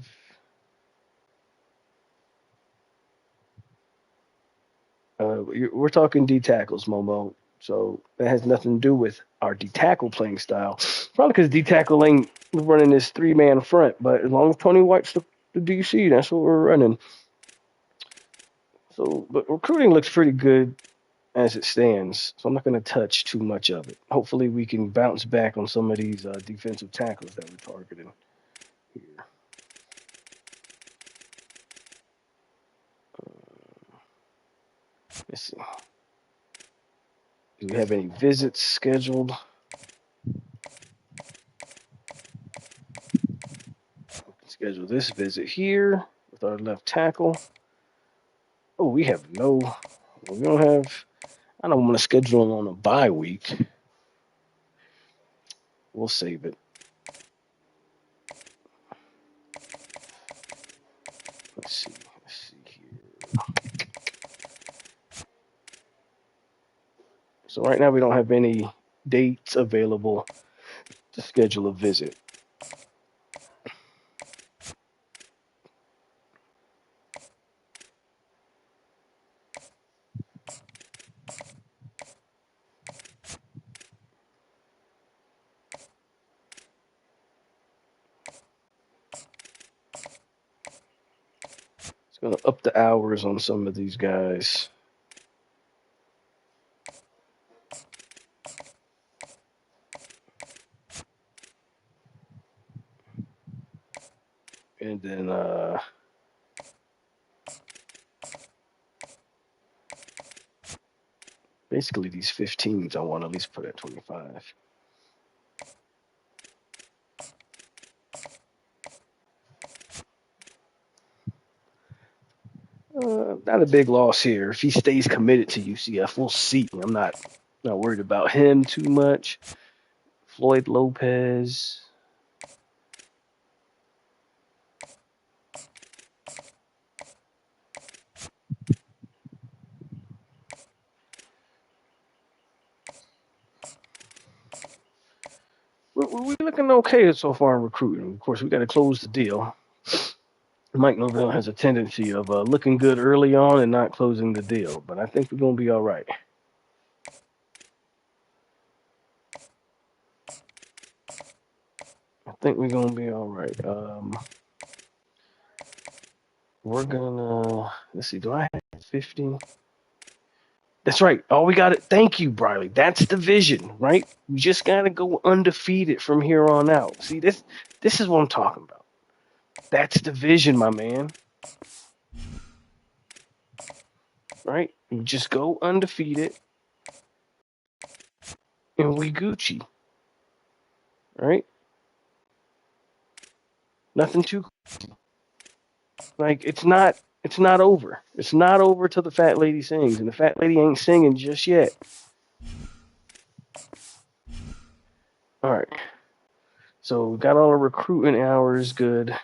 we're talking D tackles, Momo. So that has nothing to do with our D tackle playing style. Probably because D tackle ain't running this 3-man front, but as long as Tony White's the DC, that's what we're running. So, but recruiting looks pretty good as it stands, so I'm not going to touch too much of it. Hopefully we can bounce back on some of these defensive tackles that we're targeting here. Let's see. Do we have any visits scheduled? Schedule this visit here with our left tackle. Oh, we don't have, I don't want to schedule him on a bye week. We'll save it. Let's see here. So right now we don't have any dates available to schedule a visit. It's going to up the hours on some of these guys. And then basically these 15s I want to at least put at 25. Not a big loss here. If he stays committed to UCF, we'll see. I'm not worried about him too much. Floyd Lopez. We're looking okay so far in recruiting. Of course, we got to close the deal. Mike Norvell has a tendency of looking good early on and not closing the deal, but I think we're going to be all right. I think we're going to be all right. We're going to, let's see, do I have 50? That's right. All we got it. Thank you, Briley. That's the vision, right? We just got to go undefeated from here on out. See, this is what I'm talking about. That's the vision, my man. Right? We just go undefeated and we Gucci. Right? Nothing too like it's not over. It's not over till the fat lady sings, and the fat lady ain't singing just yet. All right. So we got all our recruiting hours good.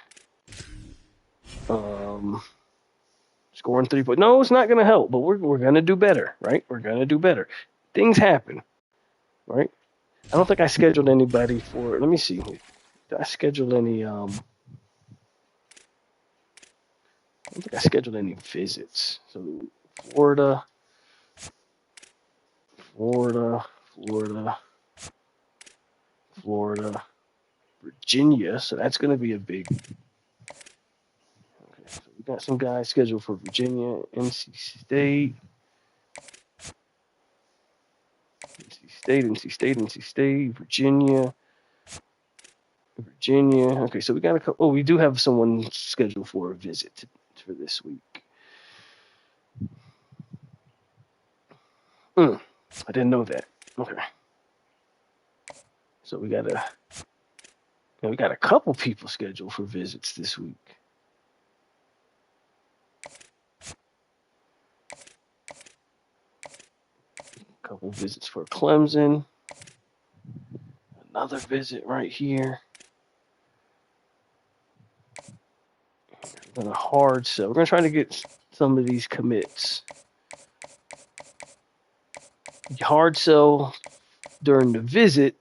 Scoring 3 points. No, it's not going to help, but we're going to do better, right? We're going to do better. Things happen, right? I don't think I scheduled anybody for. Let me see. Did I schedule any? I don't think I scheduled any visits. So Florida, Virginia. So that's going to be a big. Okay, so we got some guys scheduled for Virginia, NC State. Virginia. Okay, so we got a couple. Oh, we do have someone scheduled for a visit for this week. I didn't know that. Okay. So we got a couple people scheduled for visits this week. A couple visits for Clemson. Another visit right here. We're gonna hard sell. We're gonna try to get some of these commits. Hard sell during the visit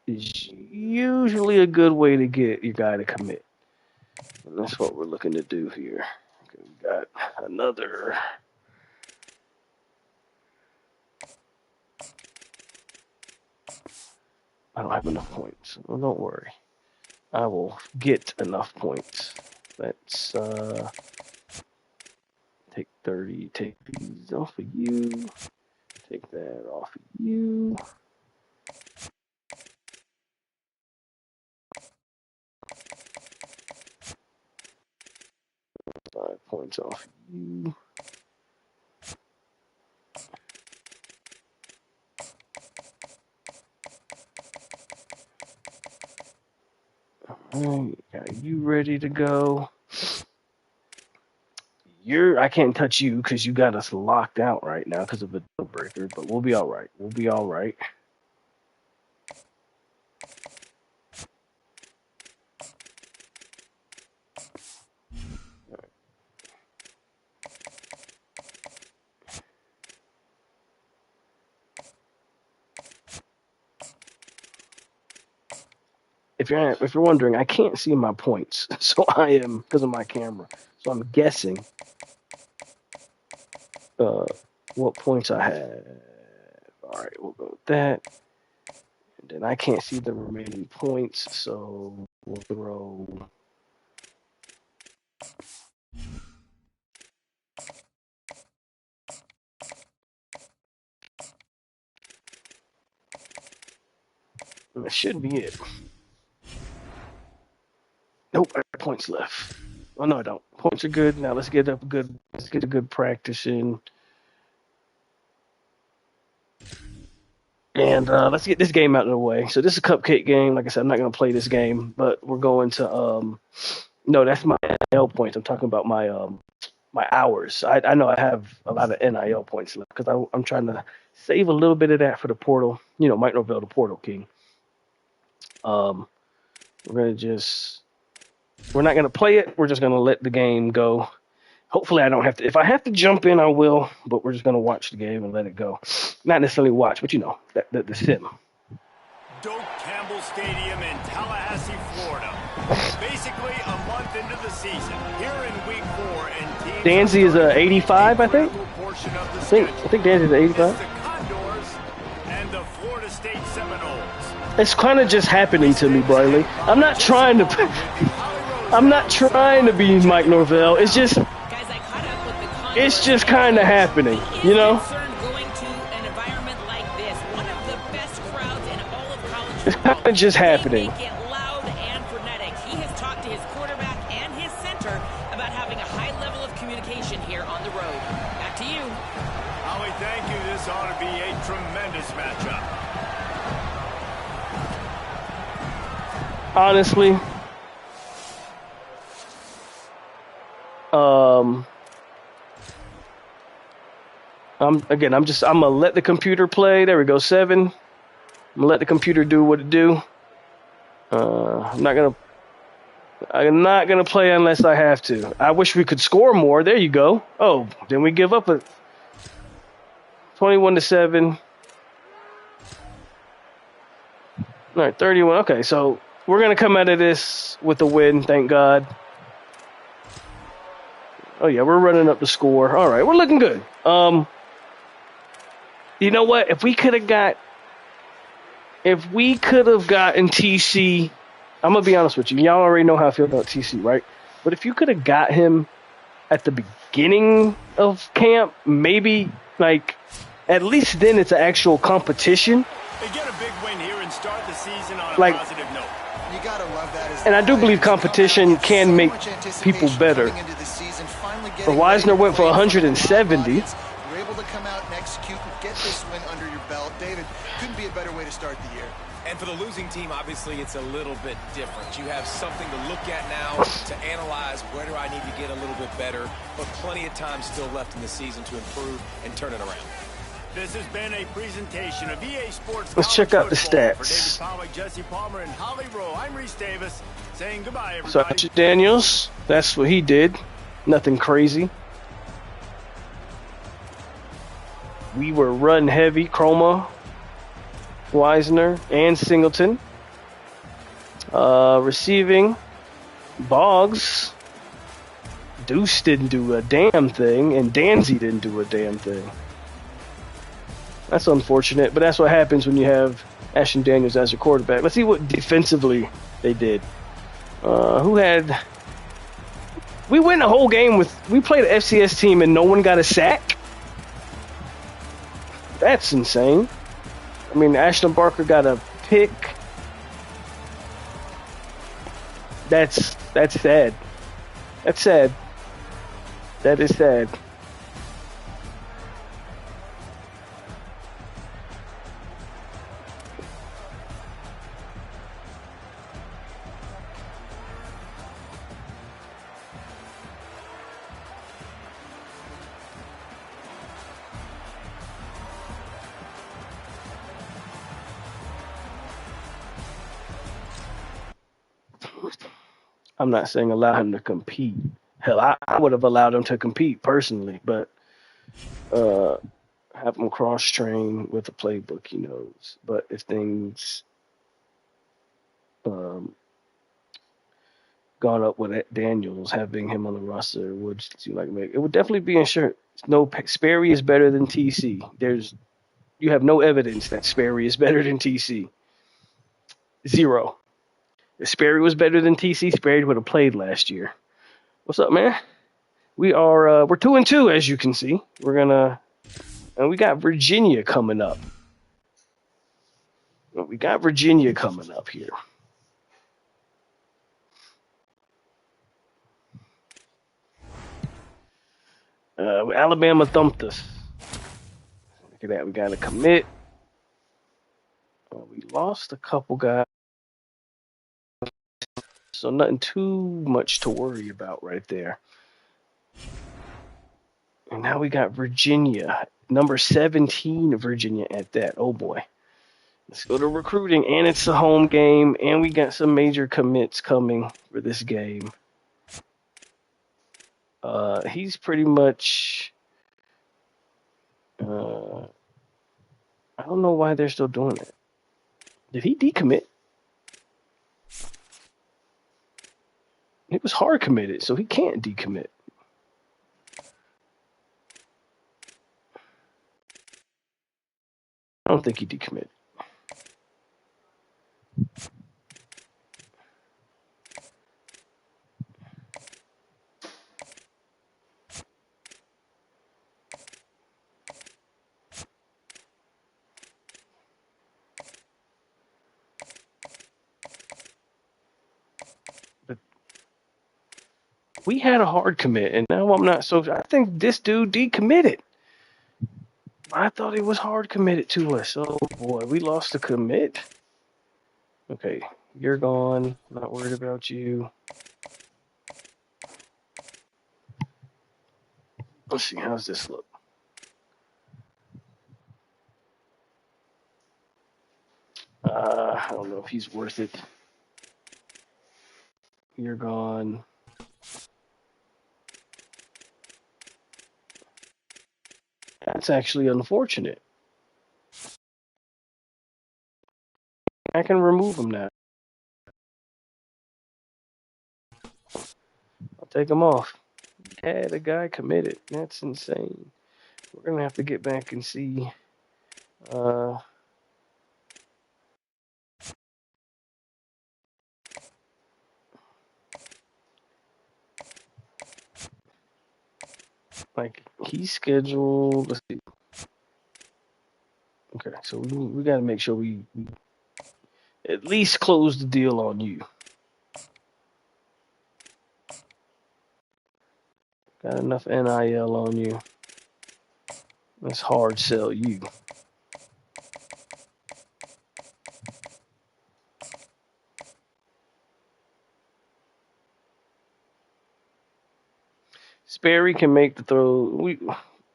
is usually a good way to get your guy to commit. And that's what we're looking to do here. Okay, we got another. I don't have enough points. Well, don't worry. I will get enough points. Let's take 30. Take these off of you. Take that off of you. 5 points off of you. All right, got you ready to go. I can't touch you because you got us locked out right now because of a deal breaker, but we'll be all right. We'll be all right. If you're wondering, I can't see my points, so I am because of my camera. So I'm guessing what points I have. All right, we'll go with that. And then I can't see the remaining points, so we'll throw. That should be it. Nope, I have points left. Oh no, I don't. Points are good. Now let's get a good practice in. And let's get this game out of the way. So this is a cupcake game. Like I said, I'm not going to play this game, but we're going to. No, that's my L points. I'm talking about my my hours. I know I have a lot of NIL points left because I'm trying to save a little bit of that for the portal. You know, Mike Norvell, the portal king. We're not gonna play it. We're just gonna let the game go. Hopefully, I don't have to. If I have to jump in, I will. But we're just gonna watch the game and let it go. Not necessarily watch, but you know, the sim. Doak Campbell Stadium in Tallahassee, Florida. Basically a month into the season. Here in week 4, and teams Danzy is 85, I think. I think Danzy is 85. It's the Condors and the Florida State Seminoles. It's kind of just happening to me, Briley. I'm not trying to be Mike Norvell. It's just kind of happening, you know? It's kind of just happening. Make it loud and frenetic. He has talked to his quarterback and his center about having a high level of communication here on the road. Back to you. Holly, thank you. This ought to be a tremendous matchup. Honestly, I'm gonna let the computer play. There we go, 7. I'm gonna let the computer do what it do. I'm not gonna play unless I have to. I wish we could score more. There you go. Oh, then we give up a 21-7. All right, 31. Okay, so we're gonna come out of this with a win. Thank God. Oh yeah, we're running up the score. All right, we're looking good. You know what? If we could have gotten TC, I'm gonna be honest with you. Y'all already know how I feel about TC, right? But if you could have got him at the beginning of camp, maybe like at least then it's an actual competition. They get a big win here and start the season on a Like, positive note. You gotta love that. And I do believe competition can make people better. But Wisner went for 170. We're able to come out and execute and get this win under your belt. David, couldn't be a better way to start the year. And for the losing team, obviously, it's a little bit different. You have something to look at now to analyze where do I need to get a little bit better, but plenty of time still left in the season to improve and turn it around. This has been a presentation of EA Sports. Let's check out the stats. For David Pollack, Jesse Palmer, and Holly Rowe, I'm Reese Davis saying goodbye, everybody. So Archie Daniels, that's what he did. Nothing crazy. We were run heavy. Chroma, Wisner, and Singleton. Receiving, Boggs. Deuce didn't do a damn thing, and Danzy didn't do a damn thing. That's unfortunate, but that's what happens when you have Ashton Daniels as your quarterback. Let's see what defensively they did. We went the whole game we played an FCS team and no one got a sack? That's insane. I mean, Ashton Barker got a pick. That's sad. That's sad. That is sad. I'm not saying allow him to compete. Hell, I would have allowed him to compete personally, but have him cross-train with a playbook he knows. But if things gone up with Daniels, having him on the roster would seem like it would definitely be insurance. No, Sperry is better than TC. You have no evidence that Sperry is better than TC. Zero. If Sperry was better than TC, Sperry would have played last year. What's up, man? We're 2-2, as you can see. And we got Virginia coming up. Here. Alabama thumped us. Look at that. We got to commit. We lost a couple guys. So nothing too much to worry about right there. And now we got Virginia, number 17, Virginia at that. Oh boy. Let's go to recruiting, and it's a home game, and we got some major commits coming for this game. He's pretty much. I don't know why they're still doing it. Did he decommit? It was hard committed, so he can't decommit. I don't think he decommitted. But we had a hard commit, and now I'm not so. I think this dude decommitted. I thought he was hard committed to us. Oh boy, we lost the commit. Okay, you're gone. Not worried about you. Let's see, how's this look? I don't know if he's worth it. You're gone. That's actually unfortunate. I can remove him now. I'll take him off. Yeah, the guy committed. That's insane. We're gonna have to get back and see. Uh, like he's scheduled. Let's see. Okay, so we got to make sure we at least close the deal on you. Got enough NIL on you. Let's hard sell you. Sperry can make the throw.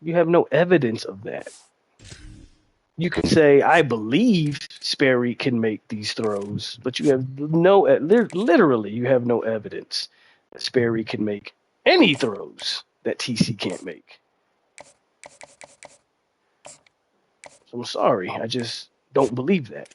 You have no evidence of that. You can say, I believe Sperry can make these throws, but you have literally, you have no evidence that Sperry can make any throws that TC can't make. So I'm sorry, I just don't believe that.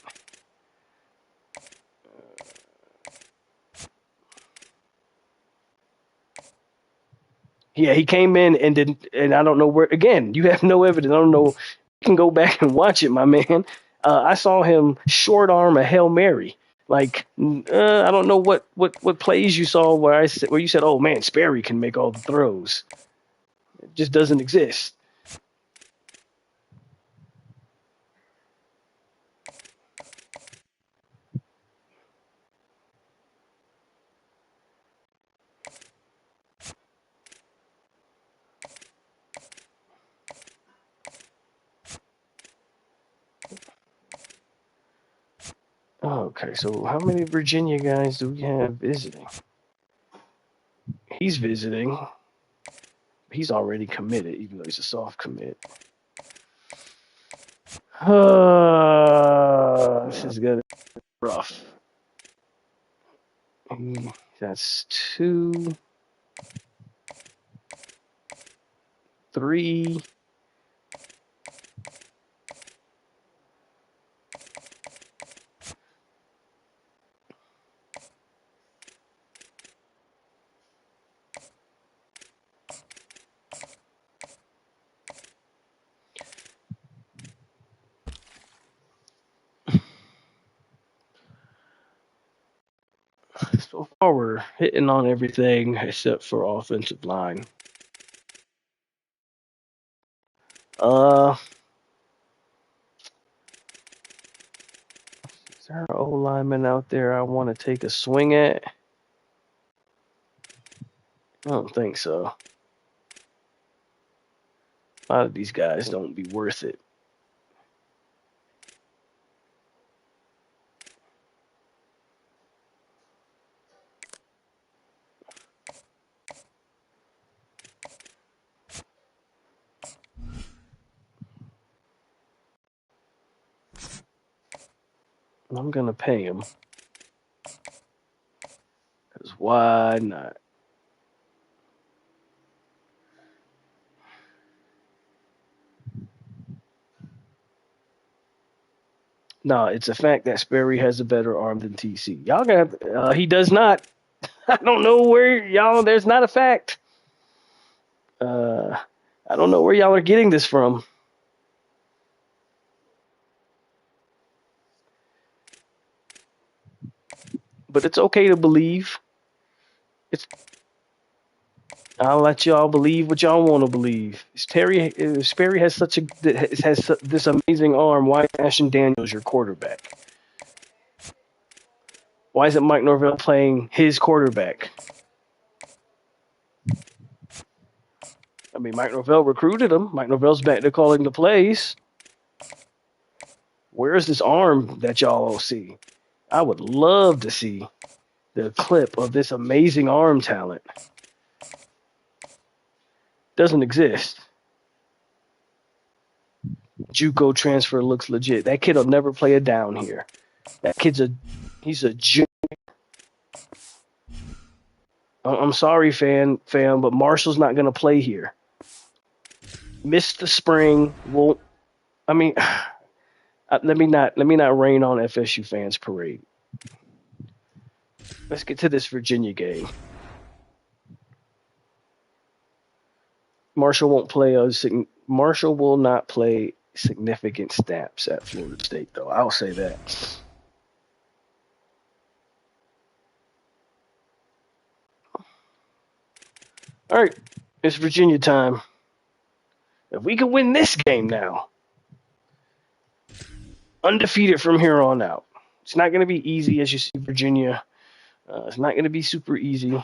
Yeah, he came in and didn't, and I don't know where. Again, you have no evidence. I don't know. You can go back and watch it, my man. I saw him short arm a Hail Mary. Like, I don't know what plays you saw where you said, "Oh man, Sperry can make all the throws." It just doesn't exist. Okay, so how many Virginia guys do we have visiting? He's visiting. He's already committed, even though he's a soft commit. This is gonna be rough. That's 2, 3. So far, we're hitting on everything except for offensive line. Is there an O lineman out there I want to take a swing at? I don't think so. A lot of these guys don't be worth it. I'm going to pay him. Because why not? No, it's a fact that Sperry has a better arm than TC. Y'all got he does not. I don't know where y'all. There's not a fact. I don't know where y'all are getting this from. But it's okay to believe. I'll let y'all believe what y'all want to believe. Sperry has this amazing arm. Why is Ashton Daniels your quarterback? Why isn't Mike Norvell playing his quarterback? I mean, Mike Norvell recruited him. Mike Norvell's back to calling the plays. Where is this arm that y'all all see? I would love to see the clip of this amazing arm talent. Doesn't exist. JUCO transfer looks legit. That kid will never play a down here. That kid's he's a junior. I'm sorry, fam, but Marshall's not going to play here. Missed the spring. Well, I mean, let me not rain on FSU fans parade. Let's get to this Virginia game. Marshall will not play significant snaps at Florida State, though. I'll say that. All right, it's Virginia time. If we can win this game now, undefeated from here on out. It's not going to be easy, as you see Virginia. It's not going to be super easy.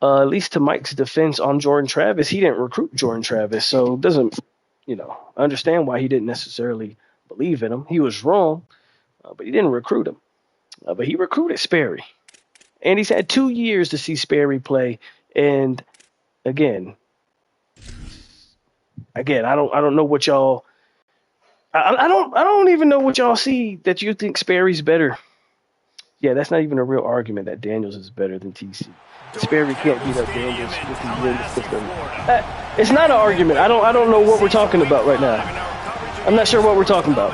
At least to Mike's defense on Jordan Travis, he didn't recruit Jordan Travis, so doesn't, understand why he didn't necessarily believe in him. He was wrong, but he didn't recruit him. But he recruited Sperry, and he's had 2 years to see Sperry play. And again, I don't know what y'all. I don't even know what y'all see that you think Sperry's better. Yeah, that's not even a real argument that Daniels is better than TC. Sperry can't beat up Daniels with the system. It's not an argument. I don't know what we're talking about right now. I'm not sure what we're talking about.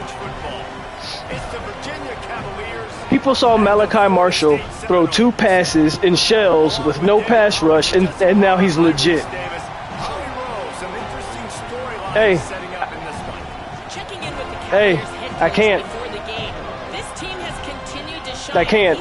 People saw Malachi Marshall throw 2 passes in shells with no pass rush, and now he's legit. Hey, I can't. I can't.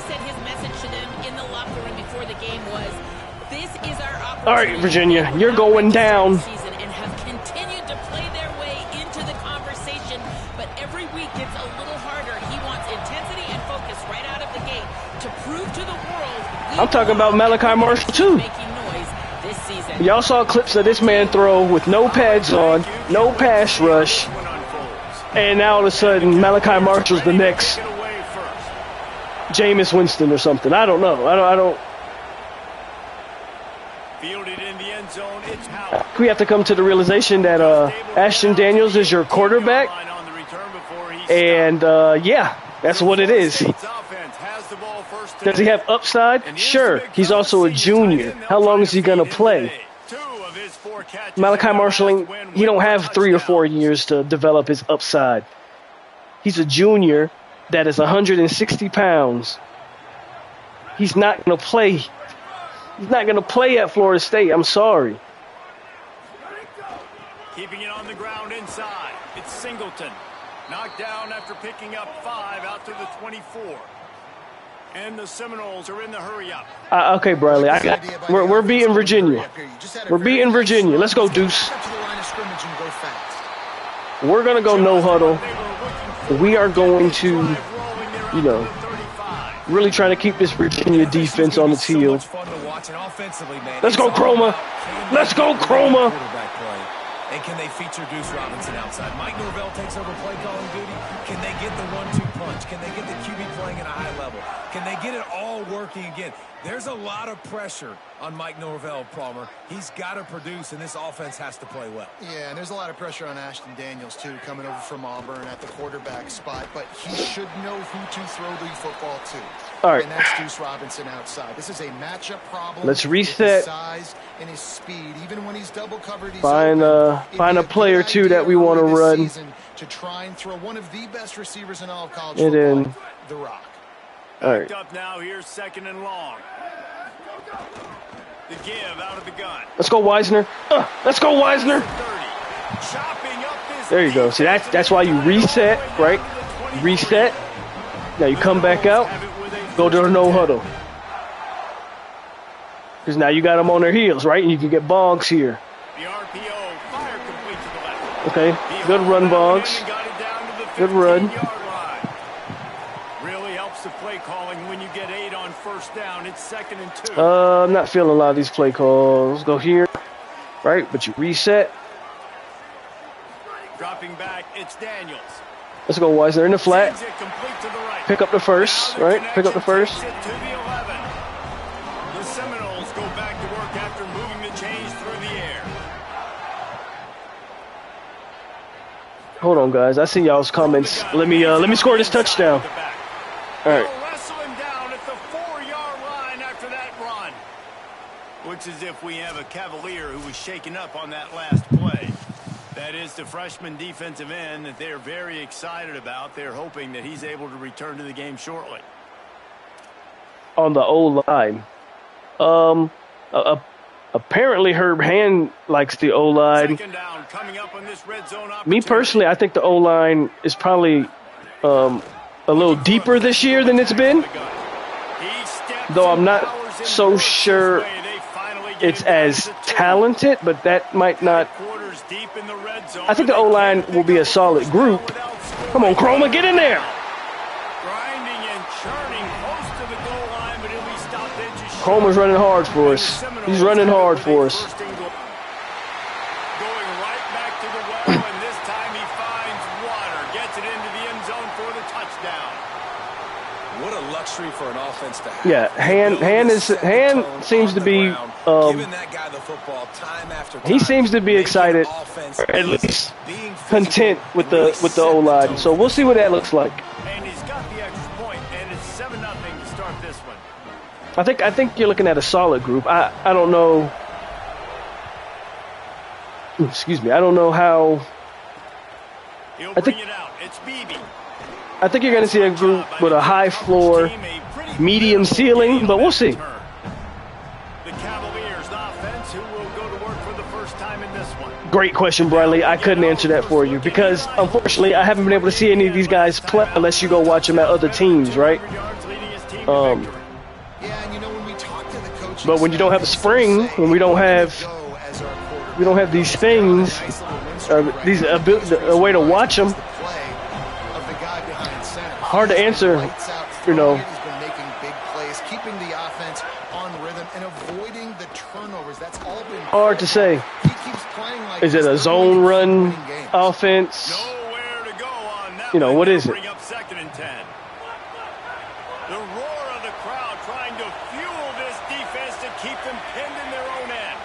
All right, Virginia, you're going down. And have continued to play their way into the conversation, but every week gets a little harder. He wants intensity and focus right out of the gate to prove to the world. I'm talking about Malachi Marshall too. Y'all saw clips of this man throw with no pads on, no pass rush, and now all of a sudden Malachi Marshall's the next Jameis Winston or something. I don't know. I don't. We have to come to the realization that Ashton Daniels is your quarterback, and yeah, that's what it is. Does he have upside? Sure. He's also a junior. How long is he going to play? Malachi Marshall, he don't have 3 or 4 years to develop his upside. He's a junior that is 160 pounds. He's not going to play. He's not going to play at Florida State. I'm sorry. Keeping it on the ground inside. It's Singleton. Knocked down after picking up 5 out to the 24. And the Seminoles are in the hurry-up. Okay, Bradley. We're beating Virginia. We're beating Virginia. Let's go, Deuce. We're going to go no huddle. We are going to, really try to keep this Virginia defense on its heels. Let's go, Chroma. Let's go, Chroma. And can they feature Deuce Robinson outside? Mike Norvell takes over play calling duty. Can they get the 1-2 punch? Can they get the QB playing at a high level? Can they get it all working again? There's a lot of pressure on Mike Norvell, Palmer. He's got to produce, and this offense has to play well. Yeah, and there's a lot of pressure on Ashton Daniels, too, coming over from Auburn at the quarterback spot. But he should know who to throw the football to. All right. And that's Deuce Robinson outside. This is a matchup problem. Let's reset. His size and his speed. Even when he's double covered, he's find a play or two that we want to run. To try and throw one of the best receivers in all of college and football, then, The Rock. All right. Up now, here's 2nd and long. The give out of the gun. Let's go, Wisner. Let's go, Wisner. There you go. See, that's why you reset, right? Reset. Now you come back out. Go to the no huddle. Because now you got them on their heels, right? And you can get Boggs here. The RPO fire complete to the left. Okay. Good run, Boggs. Good run. Really helps the play calling when you get 8 on 1st down. It's 2nd and 2. I'm not feeling a lot of these play calls. Go here, right? But you reset. Dropping back, it's Daniels. Let's go, Wisner in the flat. Right. Pick up the first, right? Pick up the first. To the 11. The Seminoles go back to work after moving the chains through the air. Hold on, guys. I see y'all's comments. Let me score this touchdown. All right. Wrestle him down at the 4-yard line after that run. Looks as if we have a Cavalier who was shaken up on that last play. That is the freshman defensive end that they're very excited about. They're hoping that he's able to return to the game shortly. On the O-line. Apparently Herb Hand likes the O-line. Me personally, I think the O-line is probably a little deeper this year than it's been. Though I'm not so sure it's as talented, but that might not. I think the O-line will be a solid group. Come on, Chroma, get in there. Chroma's running hard for us. He's running hard for us. Going right back to the well, and this time he finds water. Gets it into the end zone for the touchdown. What a luxury for an offense to have. Yeah, Hand seems to be giving that guy the football time after time. He seems to be excited, or at least content with the O-line. So we'll see what that looks like. And he's got the extra point, and it's 7-0 to start this one. I think you're looking at a solid group. I don't know. Excuse me. I don't know how. I think you're going to see a group with a high floor, medium ceiling, but we'll see. The Cavaliers offense, who will go to work for the first time in this one. Great question, Bradley. I couldn't answer that for you because, unfortunately, I haven't been able to see any of these guys play unless you go watch them at other teams, right? But when you don't have a spring, when we don't have these things, a way to watch them, hard to answer, you know. Hard to say. Is it a zone run offense? You know, what is it? The roar of the crowd trying to fuel this defense to keep them pinned in their own end.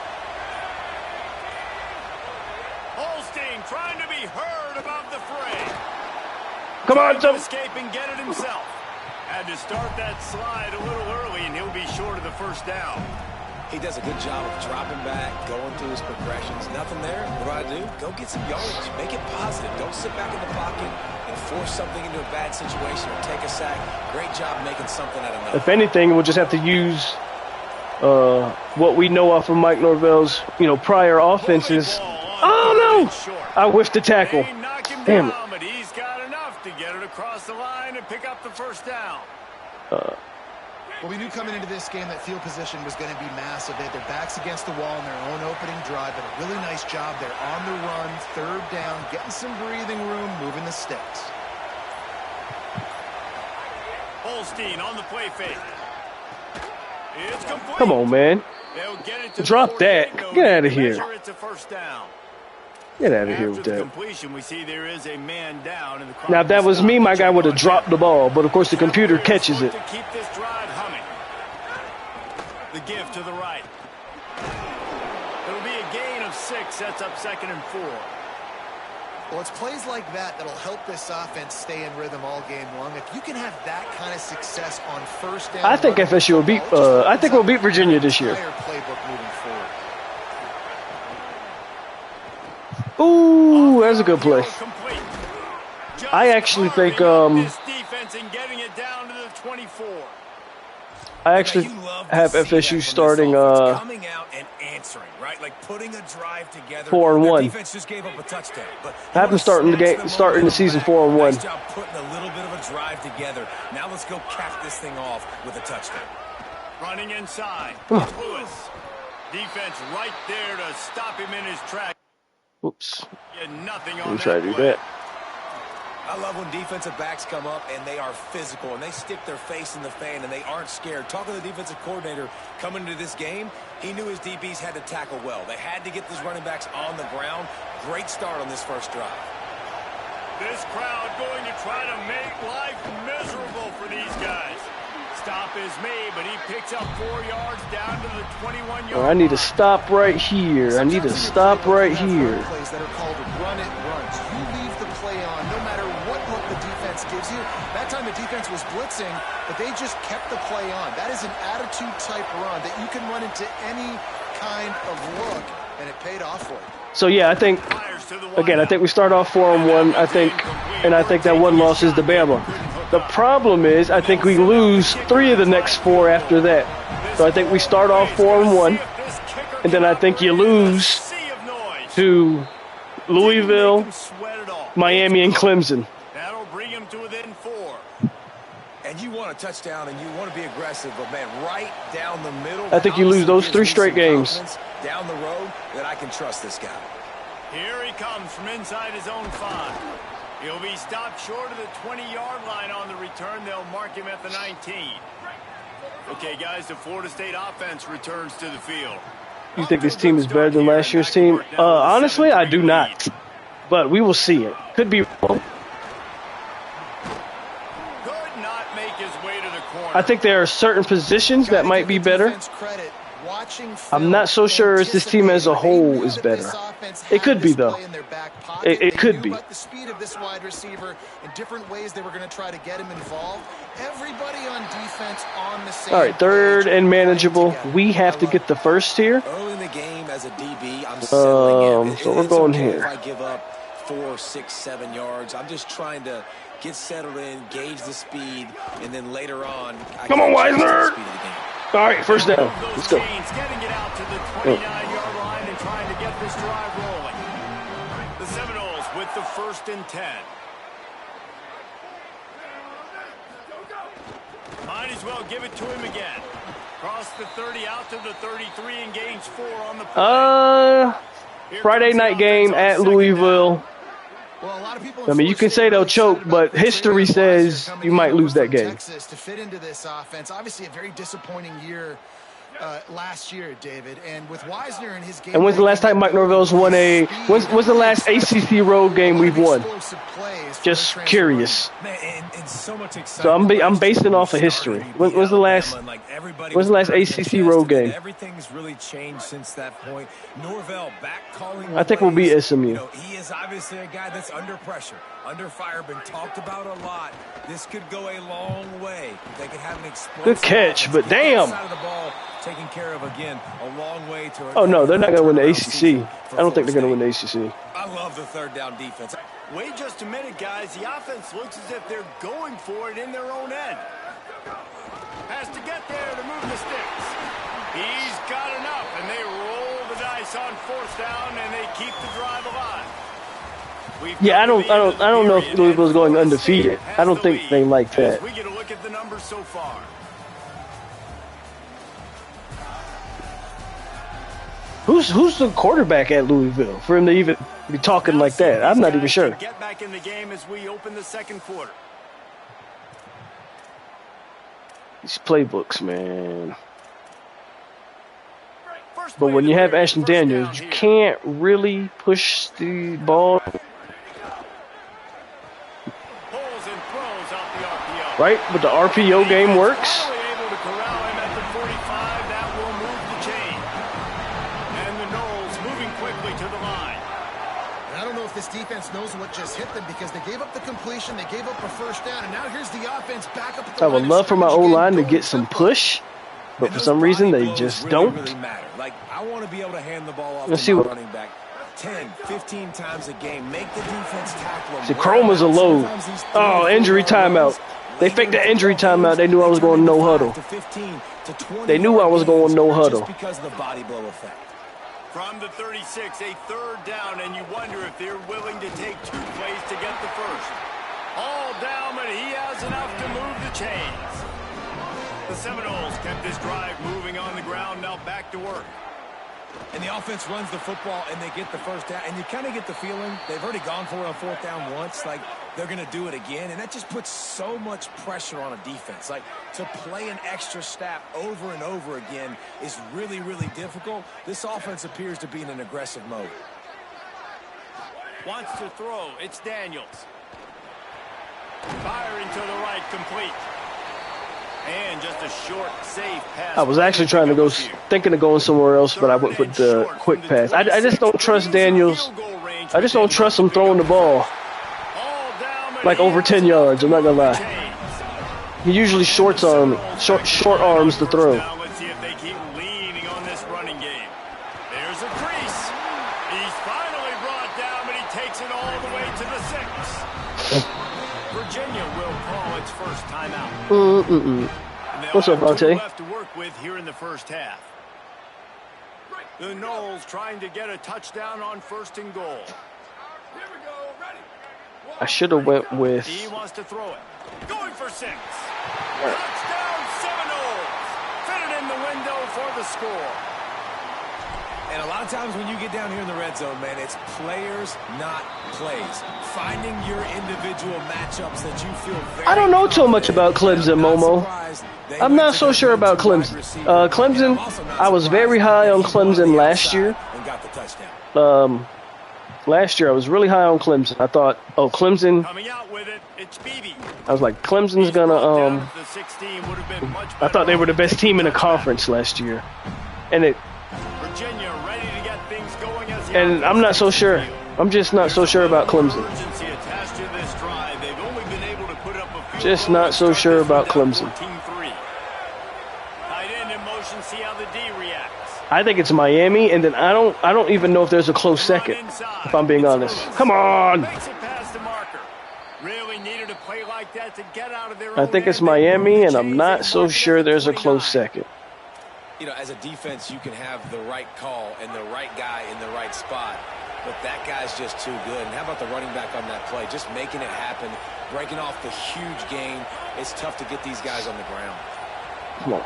Holstein trying to be heard above the fray. Come on, Tom. Escape and get it himself. Had to start that slide a little early, and he'll be short of the first down. He does a good job of dropping back, going through his progressions. Nothing there. What do? Go get some yardage. Make it positive. Don't sit back in the pocket and force something into a bad situation or take a sack. Great job making something out of nothing. If anything, we'll just have to use what we know off of Mike Norvell's, prior offenses. Oh, no! I whiffed the tackle. Damn it. But he's got enough to get it across the line and pick up the first down. Well, we knew coming into this game that field position was going to be massive. They had their backs against the wall in their own opening drive, but a really nice job there on the run, 3rd down, getting some breathing room, moving the sticks. Holstein on the play fake. It's complete. Come on, man. They'll get it to Drop that. Get out of here. It's a first down. Get out of here After with the that. completion, we see there is a man down, and the clock Now, if that will was stop. me, my guy Check would have on dropped him. the ball. But, of course, the computer Center is catches going it. to keep this drive humming. The give to the right. It'll be a gain of 6, sets up 2nd and 4. Well, it's plays like that that'll help this offense stay in rhythm all game long. If you can have that kind of success on first down, I think FSU will beat. I think we'll beat Virginia this year. Playbook moving forward. Ooh, that's a good play. I actually think. This defense and getting it down to the 24. I actually have FSU starting coming out and answering, right? Like putting a drive together. 4-1. Defense just gave up a touchdown, but I have them starting the season 4-1. Nice job putting a little bit of a drive together. Now let's go cap this thing off with a touchdown. Running inside. Lewis. Defense right there to stop him in his tracks. Oops. Nothing Let on me try to do play. that. I love when defensive backs come up and they are physical and they stick their face in the fan and they aren't scared. Talking to the defensive coordinator coming into this game, he knew his DBs had to tackle well. They had to get these running backs on the ground. Great start on this first drive. This crowd going to try to make life miserable for these guys. Stop is made, but he picks up 4 yards down to the 21-yard line. I need to stop right here. I need to stop right here. Plays that are called run-it runs. You leave the play on no matter what look the defense gives you. That time the defense was blitzing, but they just kept the play on. That is an attitude-type run that you can run into any kind of look, and it paid off for you. So yeah, I think again, I think we start off 4-1. I think that one loss is the Bama. The problem is, I think we lose 3 of the next 4 after that. So I think we start off 4-1, and then I think you lose to Louisville, Miami, and Clemson. That'll bring him to within 4. And you want a touchdown and you want to be aggressive, but man, right down the middle. I think you lose those 3 straight games. Down the road that I can trust this guy. Here he comes from inside his own 5. He'll be stopped short of the 20-yard line on the return. They'll mark him at the 19. Okay, guys, the Florida State offense returns to the field. You think this team is better than last year's team? Honestly, I do not. But we will see it. Could be wrong. Could not make his way to the corner. I think there are certain positions that might be better. I'm not so sure as this team as a whole is better. It could be, though. It could be. But the speed of this wide receiver in different ways they were going to try to get him involved. Everybody on defense on the same. All right, 3rd and manageable. We have to get the first here. Early in the game as a DB, I'm settling in. So we're going here. If I give up 4, 6, 7 yards, I'm just trying to get settled in, gauge the speed, and then later on. Come on, Wisner! All right, first down. Let's go. Getting it out to the 29-yard line and trying to get this drive rolling. The Seminoles with the 1st and 10. Might as well give it to him again. Cross the 30 out to the 33 and gains 4 on the play. Friday night game at Louisville. Well, a lot of people I mean, you can say they'll choke, but history says you might lose that game. Texas to fit into this offense. Obviously, a very disappointing year last year, David. And with Wisner in his game. And when's the last time Mike Norvell's won a? When's the last ACC road game we've won? Just curious. So I'm basing off of history. When's the last ACC road game? Everything's really changed since that point. Norvell back calling. I think we'll beat SMU. You know, he is obviously a guy that's under pressure, under fire, been talked about a lot. This could go a long way. They could have an explosive. Good catch, but damn. Side of the ball taken care of again. A long way to. Oh no, they're not going to win the ACC. I don't think they're going to win the ACC. I love the 3rd down defense. Wait just a minute, guys. The offense looks as if they're going for it in their own end. Has to get there to move the sticks. He's got enough, and they roll the dice on 4th down, and they keep the drive alive. Yeah, I don't know if Louisville's going undefeated. I don't think they like that. We get a look at the numbers so far. Who's the quarterback at Louisville for him to even be talking like that? I'm not even sure. Get back in the game as we open the 2nd quarter. These playbooks, man. But when you have Ashton Daniels, you can't really push the ball. Right? But the RPO game works. Able to corral him at the 45. That will move the chain. And the Knowles moving quickly to the line. And I don't know if this defense knows what just hit them because they gave up the completion, they gave up a first down, and now here's the offense back up at the I would love for my O-line to get some push, but for some reason they just don't. Really matter. Like, I want to be able to hand the ball off Let's to see my what running back 10, 15 times a game. Make the defense tackle him. See, Chroma's a load. Oh, injury timeout. They faked the injury timeout. They knew I was going no huddle. They knew I was going no huddle. Just because of the body blow effect. From the 36, a third down, and you wonder if they're willing to take 2 plays to get the first. All down, but he has enough to move the chains. The Seminoles kept this drive moving on the ground, now back to work. And the offense runs the football, and they get the first down. And you kind of get the feeling they've already gone for it on 4th down once. Like, they're going to do it again. And that just puts so much pressure on a defense. Like, to play an extra snap over and over again is really, really difficult. This offense appears to be in an aggressive mode. Wants to throw. It's Daniels. Firing to the right, complete. And just a short, safe pass. I was actually trying to go, thinking of going somewhere else, but I went with the quick pass. I just don't trust Daniels. I just don't trust him throwing the ball like over 10 yards. I'm not gonna lie. He usually short arms the throw. Now let's see if they keep leaning on this running game. There's a crease. He's finally brought down, but he takes it all the way to the 6. Virginia will call its first timeout. What's up, Vontae? Left to work with here in the first half. The Knowles trying to get a touchdown on 1st and goal. I should have went with. He wants to throw it. Going for 6. Touchdown Seminoles. Fit it in the window for the score. And a lot of times when you get down here in the red zone, man, it's players, not plays. Finding your individual matchups that you feel very I don't know too much about Clemson, Momo. I'm not so sure about Clemson. Clemson, I was very high on Clemson last year. And got the touchdown. Last year I was really high on Clemson. I thought, oh, Clemson. Coming out with it, it's Beebe. I was like, Clemson's gonna. I thought they were the best team in the conference last year, and it. Virginia ready to get things going as And I'm not so sure. I'm just not so sure about Clemson. Just not so sure about Clemson. I think it's Miami, and then I don't even know if there's a close second, if I'm being honest. Come on! I think it's Miami, and I'm not so sure there's a close second. You know, as a defense, you can have the right call and the right guy in the right spot, but that guy's just too good. And how about the running back on that play? Just making it happen, breaking off the huge gain. It's tough to get these guys on the ground. Come on.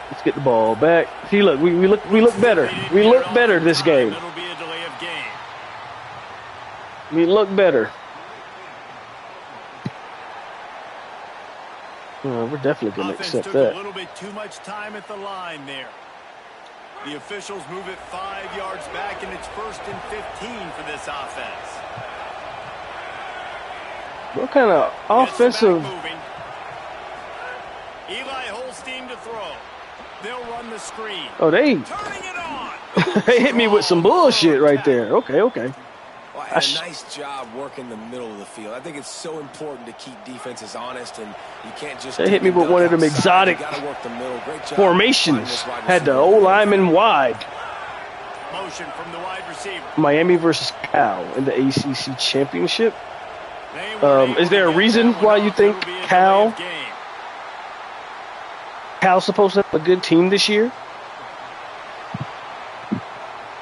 Let's get the ball back. See, look, we look better. We look better this game. We look better. We're definitely going to accept that. A little bit too much time at the line there. The officials move it 5 yards back, and it's 1st and 15 for this offense. What kind of offensive? Eli Holstein to throw. They'll run the screen. Oh, they turning it on. They hit me with some bullshit right there. Okay. Well, and a nice job working the middle of the field. I think it's so important to keep defenses honest, and you can't just. They hit me with one of them exotic formations. Had the O lineman wide. Motion from the wide receiver. Miami versus Cal in the ACC championship. Is there a reason why you think Cal's supposed to have a good team this year?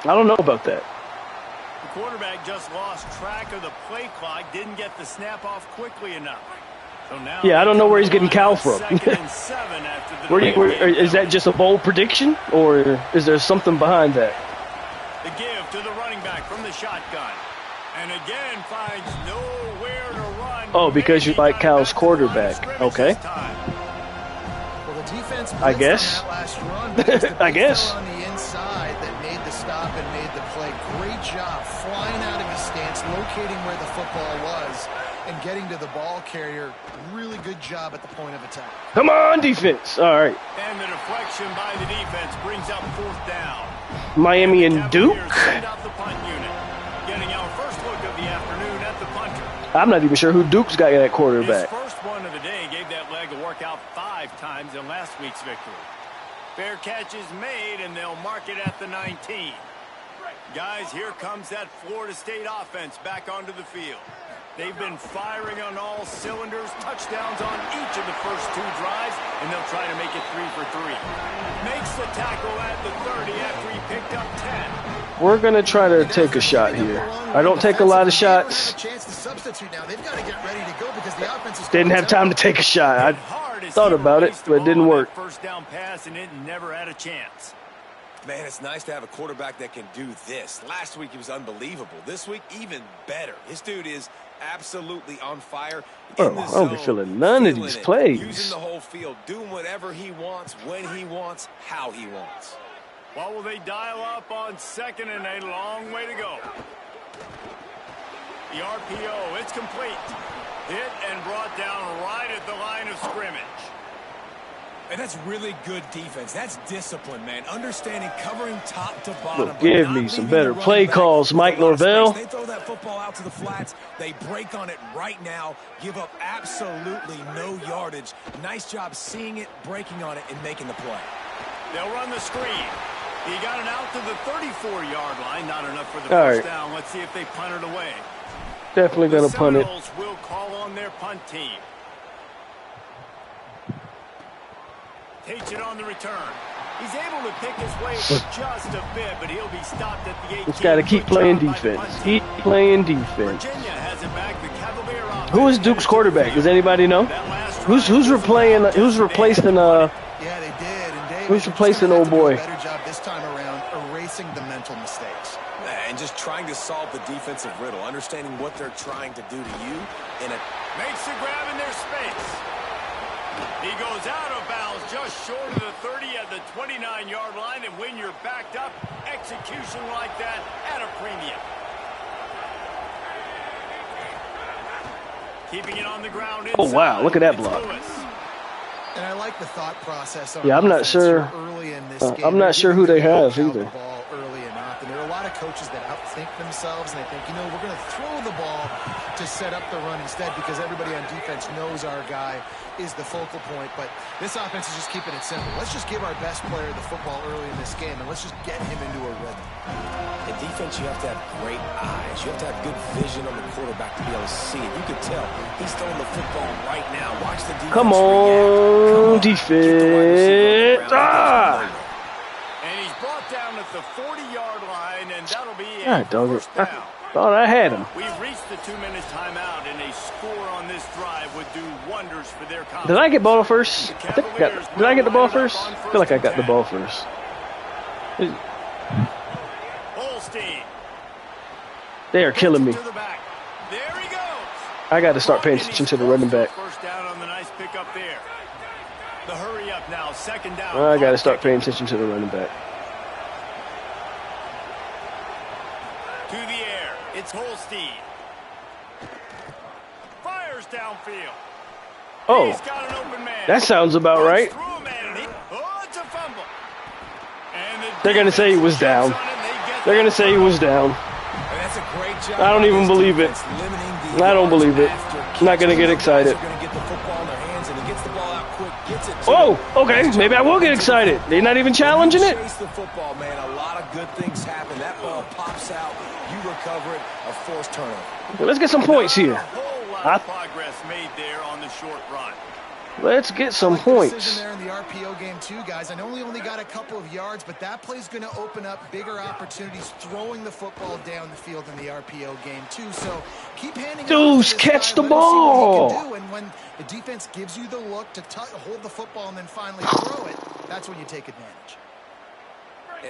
I don't know about that. The quarterback just lost track of the play clock, didn't get the snap off quickly enough. So now I don't know where he's getting Cal from. Is that just a bold prediction, or is there something behind that? The give to the running back from the shotgun. And again finds nowhere to run. Oh, because you like Cal's quarterback. Okay. Well, the defense I guess. on that last run, I guess. on the inside that made stop and made the play. Great job flying out of his stance, locating where the football was, and getting to the ball carrier. Really good job at the point of attack. Come on, defense. All right. And the deflection by the defense brings up 4th down. Miami and Duke. Send out the punt unit. Getting our first look of the afternoon at the punter. I'm not even sure who Duke's got at quarterback. His first one of the day gave that leg a workout 5 times in last week's victory. Fair catch is made, and they'll mark it at the 19. Guys, here comes that Florida State offense back onto the field. They've been firing on all cylinders, touchdowns on each of the first 2 drives, and they'll try to make it 3 for 3. Makes the tackle at the 30 after he picked up 10. We're going to try to take a shot here. I don't take a lot of shots. Didn't have time to take a shot. I thought about it, but it didn't work. First down pass, and it never had a chance. Man, it's nice to have a quarterback that can do this. Last week, he was unbelievable. This week, even better. This dude is absolutely on fire. Oh, I don't be feeling none of these plays. Using the whole field, doing whatever he wants, when he wants, how he wants. What will they dial up on 2nd and a long way to go? The RPO, it's complete. Hit and brought down right at the line of scrimmage. And that's really good defense. That's discipline, man. Understanding, covering top to bottom. Look, give me some better play calls, Mike Norvell. They throw that football out to the flats. They break on it right now. Give up absolutely no yardage. Nice job seeing it, breaking on it, and making the play. They'll run the screen. He got it out to the 34-yard line. Not enough for the first down. Let's see if they punt it away. Definitely going to punt it. The Seminoles will call on their punt team. Takes it on the return. He's able to pick his way for just a bit, but he'll be stopped at the 18. He's got to keep playing defense. Keep playing defense. Virginia has it back. The Cavalier offense. Who is Duke's quarterback? Does anybody know? Who's replacing? Who's replacing? Yeah, they did. And David, who's replacing old boy? Better job this time around, erasing the mental mistakes. And just trying to solve the defensive riddle, understanding what they're trying to do to you, and it makes the grab in their space. He goes out of bounds just short of the 30 at the 29-yard line, and when you're backed up, execution like that at a premium. Keeping it on the ground. Oh, wow, look at that block. And I like the thought process. Yeah, I'm not sure. Early in this game, I'm not sure who they have either. Early enough, and there are a lot of coaches that outthink themselves, and they think, we're going to throw the ball to set up the run instead because everybody on defense knows our guy is the focal point. But this offense is just keeping it simple. Let's just give our best player the football early in this game, and let's just get him into a rhythm. In defense, you have to have great eyes. You have to have good vision on the quarterback to be able to see it. You could tell he's throwing the football right now. Watch the defense. Come on, defense. And he's brought down at the 40-yard line, and that'll be first down. I thought I had him. We've reached the 2-minute timeout, and a score on this drive would do wonders for their confidence. Did I get ball first? Did I get the ball first? I feel like I got the ball first. Holstein. They are killing me. There he goes. I got to start paying attention to the running back. First down on the nice pickup there. The hurry up now, 2nd down. I got to start paying attention to the running back. To the air, it's Holstein. Fires downfield. Oh, He's got an open man. that sounds about right. It's a fumble. They're going to say he was down. They're going to say he was down. That's a great job. I don't even believe it. I don't believe it. I'm not going to get excited. Oh, okay. Maybe I will get excited. They're not even challenging it. Chase the football, man. A lot of good things happen. That ball pops out. You recover it. A forced turnover. Let's get some points here. A whole lot of progress made there on the short run. Let's get some points. Decision there in the RPO game too, guys. I know we only got a couple of yards, but that play's going to open up bigger opportunities throwing the football down the field in the RPO game too. So keep handing Deuce, catch the ball. And when the defense gives you the look to hold the football and then finally throw it, that's when you take advantage.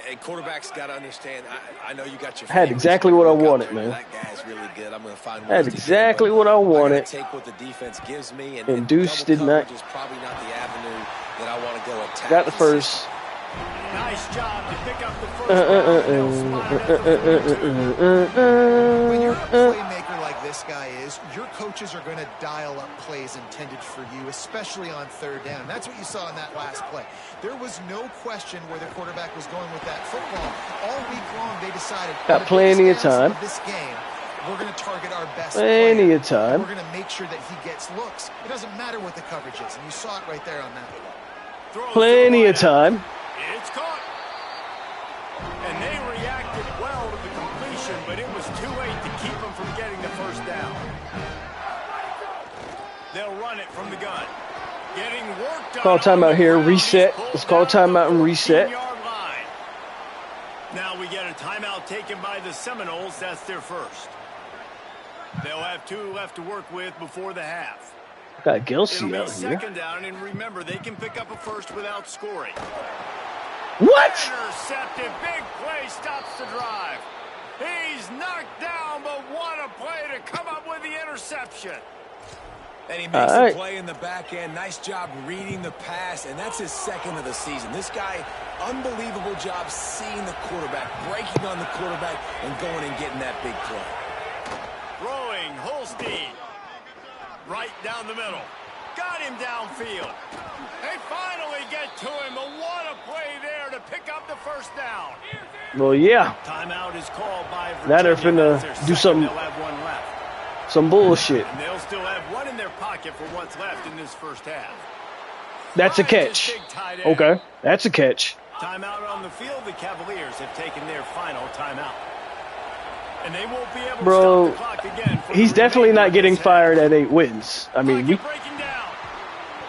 And quarterbacks got to understand. I know you got your. Had exactly what I wanted, man. That guy's really good. I'm going to find. That's exactly what I wanted. Take what the defense gives me, and Deuce did not. Is probably not the avenue that I want to go attack. Got the first. Nice job to pick up the first down, and they'll spot it at the 42. When you're a playmaker like this guy is, your coaches are going to dial up plays intended for you, especially on third down. And that's what you saw in that last play. There was no question where the quarterback was going with that football. All week long, they decided, got plenty of time. This game, we're going to target our best Plenty player. of time. We're going to make sure that he gets looks. It doesn't matter what the coverage is, and you saw it right there on that play. Plenty of time. It's caught. And they reacted well to the completion, but it was too late to keep them from getting the first down. They'll run it from the gun. Getting worked on. Call timeout here. Reset. Let's call timeout and reset. Now we get a timeout taken by the Seminoles. That's their first. They'll have 2 left to work with before the half. Got Gelsey It'll be out here. second down, and remember, they can pick up a first without scoring. What? Intercepted. Big play stops the drive. He's knocked down, but what a play to come up with the interception. And he makes a play in the back end. Nice job reading the pass, and that's his second of the season. This guy, unbelievable job seeing the quarterback, breaking on the quarterback, and going and getting that big play. Throwing, Holstein. Right down the middle. Got him downfield. They finally get to him, but what a play there to pick up the first down. Well, yeah. Timeout is called by Virginia. Now they're finna do something. They'll have 1 left. Some bullshit. And they'll still have 1 in their pocket for what's left in this first half. That's a catch. Okay, that's a catch. Timeout on the field. The Cavaliers have taken their final timeout. And they won't be able Bro, to stop the clock again. He's definitely not getting fired at 8 wins. I mean, you. Breaking down.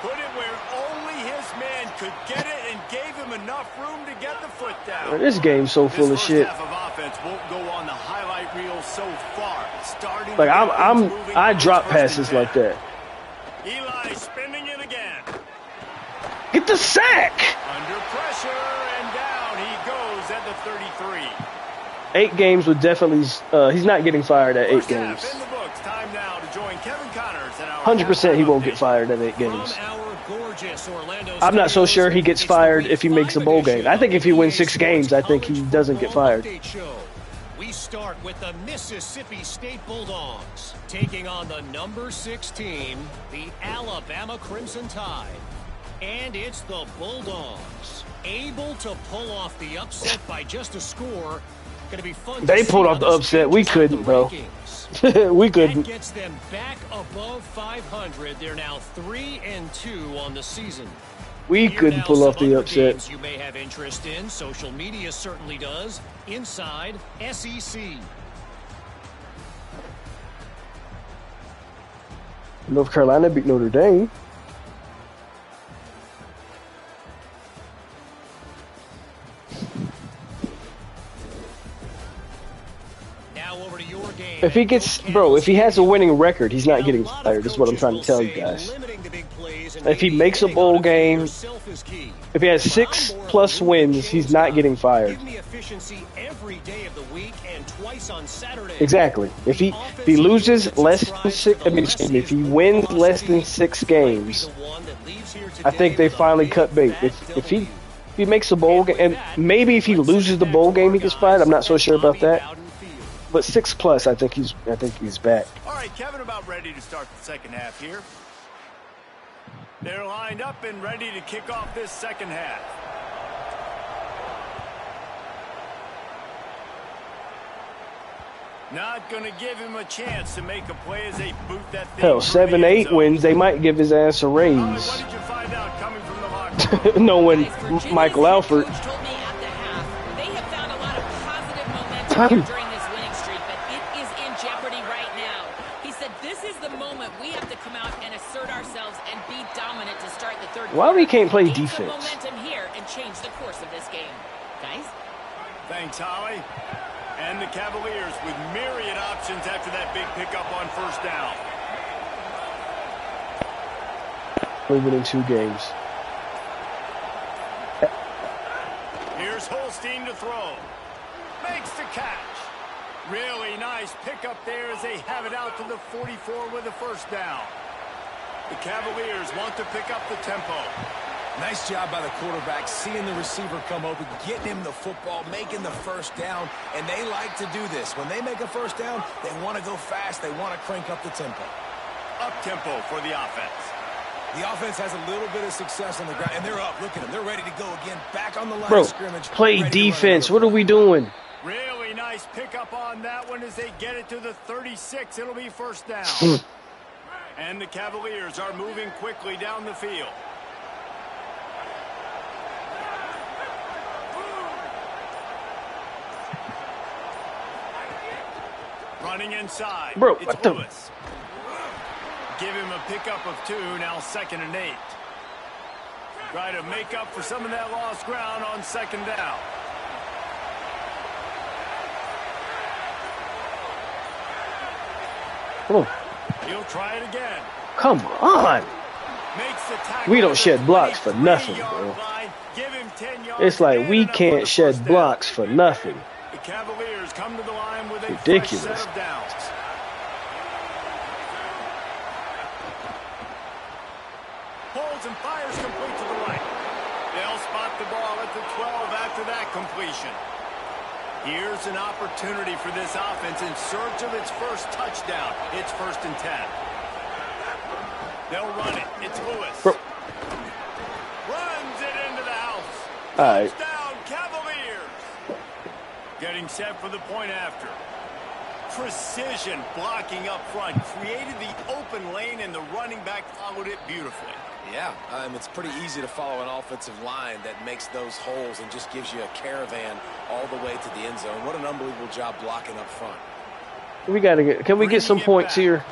Put it where only his man could get it and gave him enough room to get the foot down. This game's so full of shit. This first half of offense won't go on the highlight reel so far. Starting like I drop passes like that. Eli spinning it again. Get the sack. Under pressure and down he goes at the 33. 8 games would definitely. He's not getting fired at 8 games. 100% he won't get fired at 8 games. I'm not so sure he gets fired if he makes a bowl game. I think if he wins 6 games, I think he doesn't get fired. We start with the Mississippi State Bulldogs taking on the number 6 team, the Alabama Crimson Tide. And it's the Bulldogs able to pull off the upset by just a score. Gonna be fun. They pulled off the upset. We couldn't, bro. We couldn't. That gets them back above 500. They're now 3-2 on the season. We couldn't pull off the upset. You may have interest in. Social media certainly does. Inside SEC. North Carolina beat Notre Dame. If he gets, bro, if he has a winning record, he's not getting fired. Is what I'm trying to tell you guys. If he makes a bowl game, if he has 6+ wins, he's not getting fired. Exactly. If he loses less than 6, I mean, excuse me, if he wins less than 6 games, I think they finally cut bait. If he makes a bowl game, and maybe if he loses the bowl game, he gets fired. I'm not so sure about that. But 6+, I think he's back. All right, Kevin, about ready to start the second half here. They're lined up and ready to kick off this second half. Not going to give him a chance to make a play as they boot that thing. Hell, 7-8 wins, they might give his ass a raise. What did you find out coming from the locker room? Knowing Michael Alford. Coach told me at the half they have found a lot of positive momentum during this winning streak, but it is in jeopardy right now. He said this is the moment we have to come out and assert ourselves and be dominant to start the third quarter. Why we can't play Gain defense? some momentum here and change the course of this game. Guys? Thanks, Holly. And the Cavaliers with myriad options after that big pickup on first down. We're winning 2 games. Here's Holstein to throw. Makes the catch. Really nice pickup there as they have it out to the 44 with a first down. The Cavaliers want to pick up the tempo. Nice job by the quarterback, seeing the receiver come open, getting him the football, making the first down, and they like to do this. When they make a first down, they want to go fast. They want to crank up the tempo. Up-tempo for the offense. The offense has a little bit of success on the ground, and they're up. Look at them. They're ready to go again. Back on the line of scrimmage. Play defense. What are we doing? Really nice pickup on that one as they get it to the 36. It'll be first down. And the Cavaliers are moving quickly down the field. Running inside. Bro, it's what the? Lewis. Give him a pickup of 2, now 2nd and 8. Try to make up for some of that lost ground on 2nd down. Oh. He'll try it again. Come on. Makes the tackle. We don't shed blocks for nothing, bro. Give him 10 yards. It's like we can't shed blocks for nothing. The Cavaliers come to the line with a Ridiculous. fresh set of downs. Holds and fires complete to the right. They'll spot the ball at the 12 after that completion. Here's an opportunity for this offense in search of its first touchdown. It's 1st and 10. They'll run it. It's Lewis. Bro. Runs it into the house. All right. Touchdown, Cavaliers. Getting set for the point after. Precision blocking up front. Created the open lane, and the running back followed it beautifully. Yeah, it's pretty easy to follow an offensive line that makes those holes and just gives you a caravan all the way to the end zone. What an unbelievable job blocking up front. We gotta get. Can we get some points here?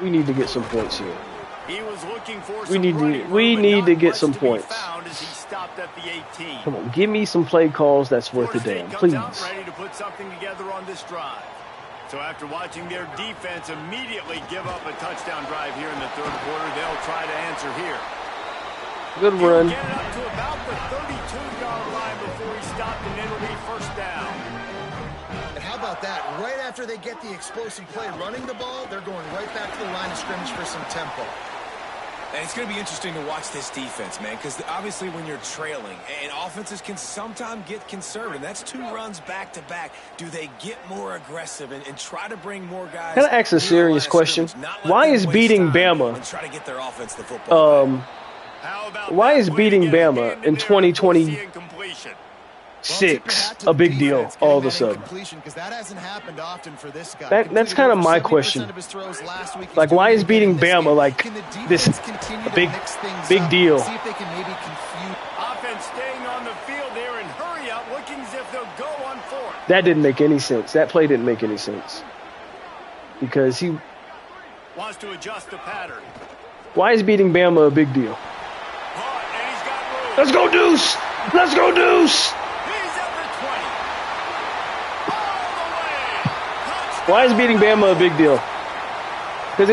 We need to get some points here. He was looking for We need to get some points. As he stopped at the 18. Come on, give me some play calls that's worth a damn, please. Ready to put something together on this drive. So after watching their defense immediately give up a touchdown drive here in the 3rd quarter, they'll try to answer here. Good run. Get it up to about the 32-yard line before he stopped, and it'll be first down. And how about that? Right after they get the explosive play running the ball, they're going right back to the line of scrimmage for some tempo. And it's going to be interesting to watch this defense, man, because obviously when you're trailing, and offenses can sometimes get conservative. That's 2 runs back-to-back. Do they get more aggressive and try to bring more guys? Can I ask a serious question? Why is beating Bama? Try to get their offense the football Why is beating Bama in 2026 a big deal all of a sudden? That's kind of my question. Like, why is beating Bama like this big deal? Offense staying on the field there and hurry up, looking as if they'll go on 4th. That didn't make any sense. That play didn't make any sense because he wants to adjust the pattern. Why is beating Bama a big deal? Let's go, Deuce! Let's go, Deuce! Why is beating Bama a big deal? Because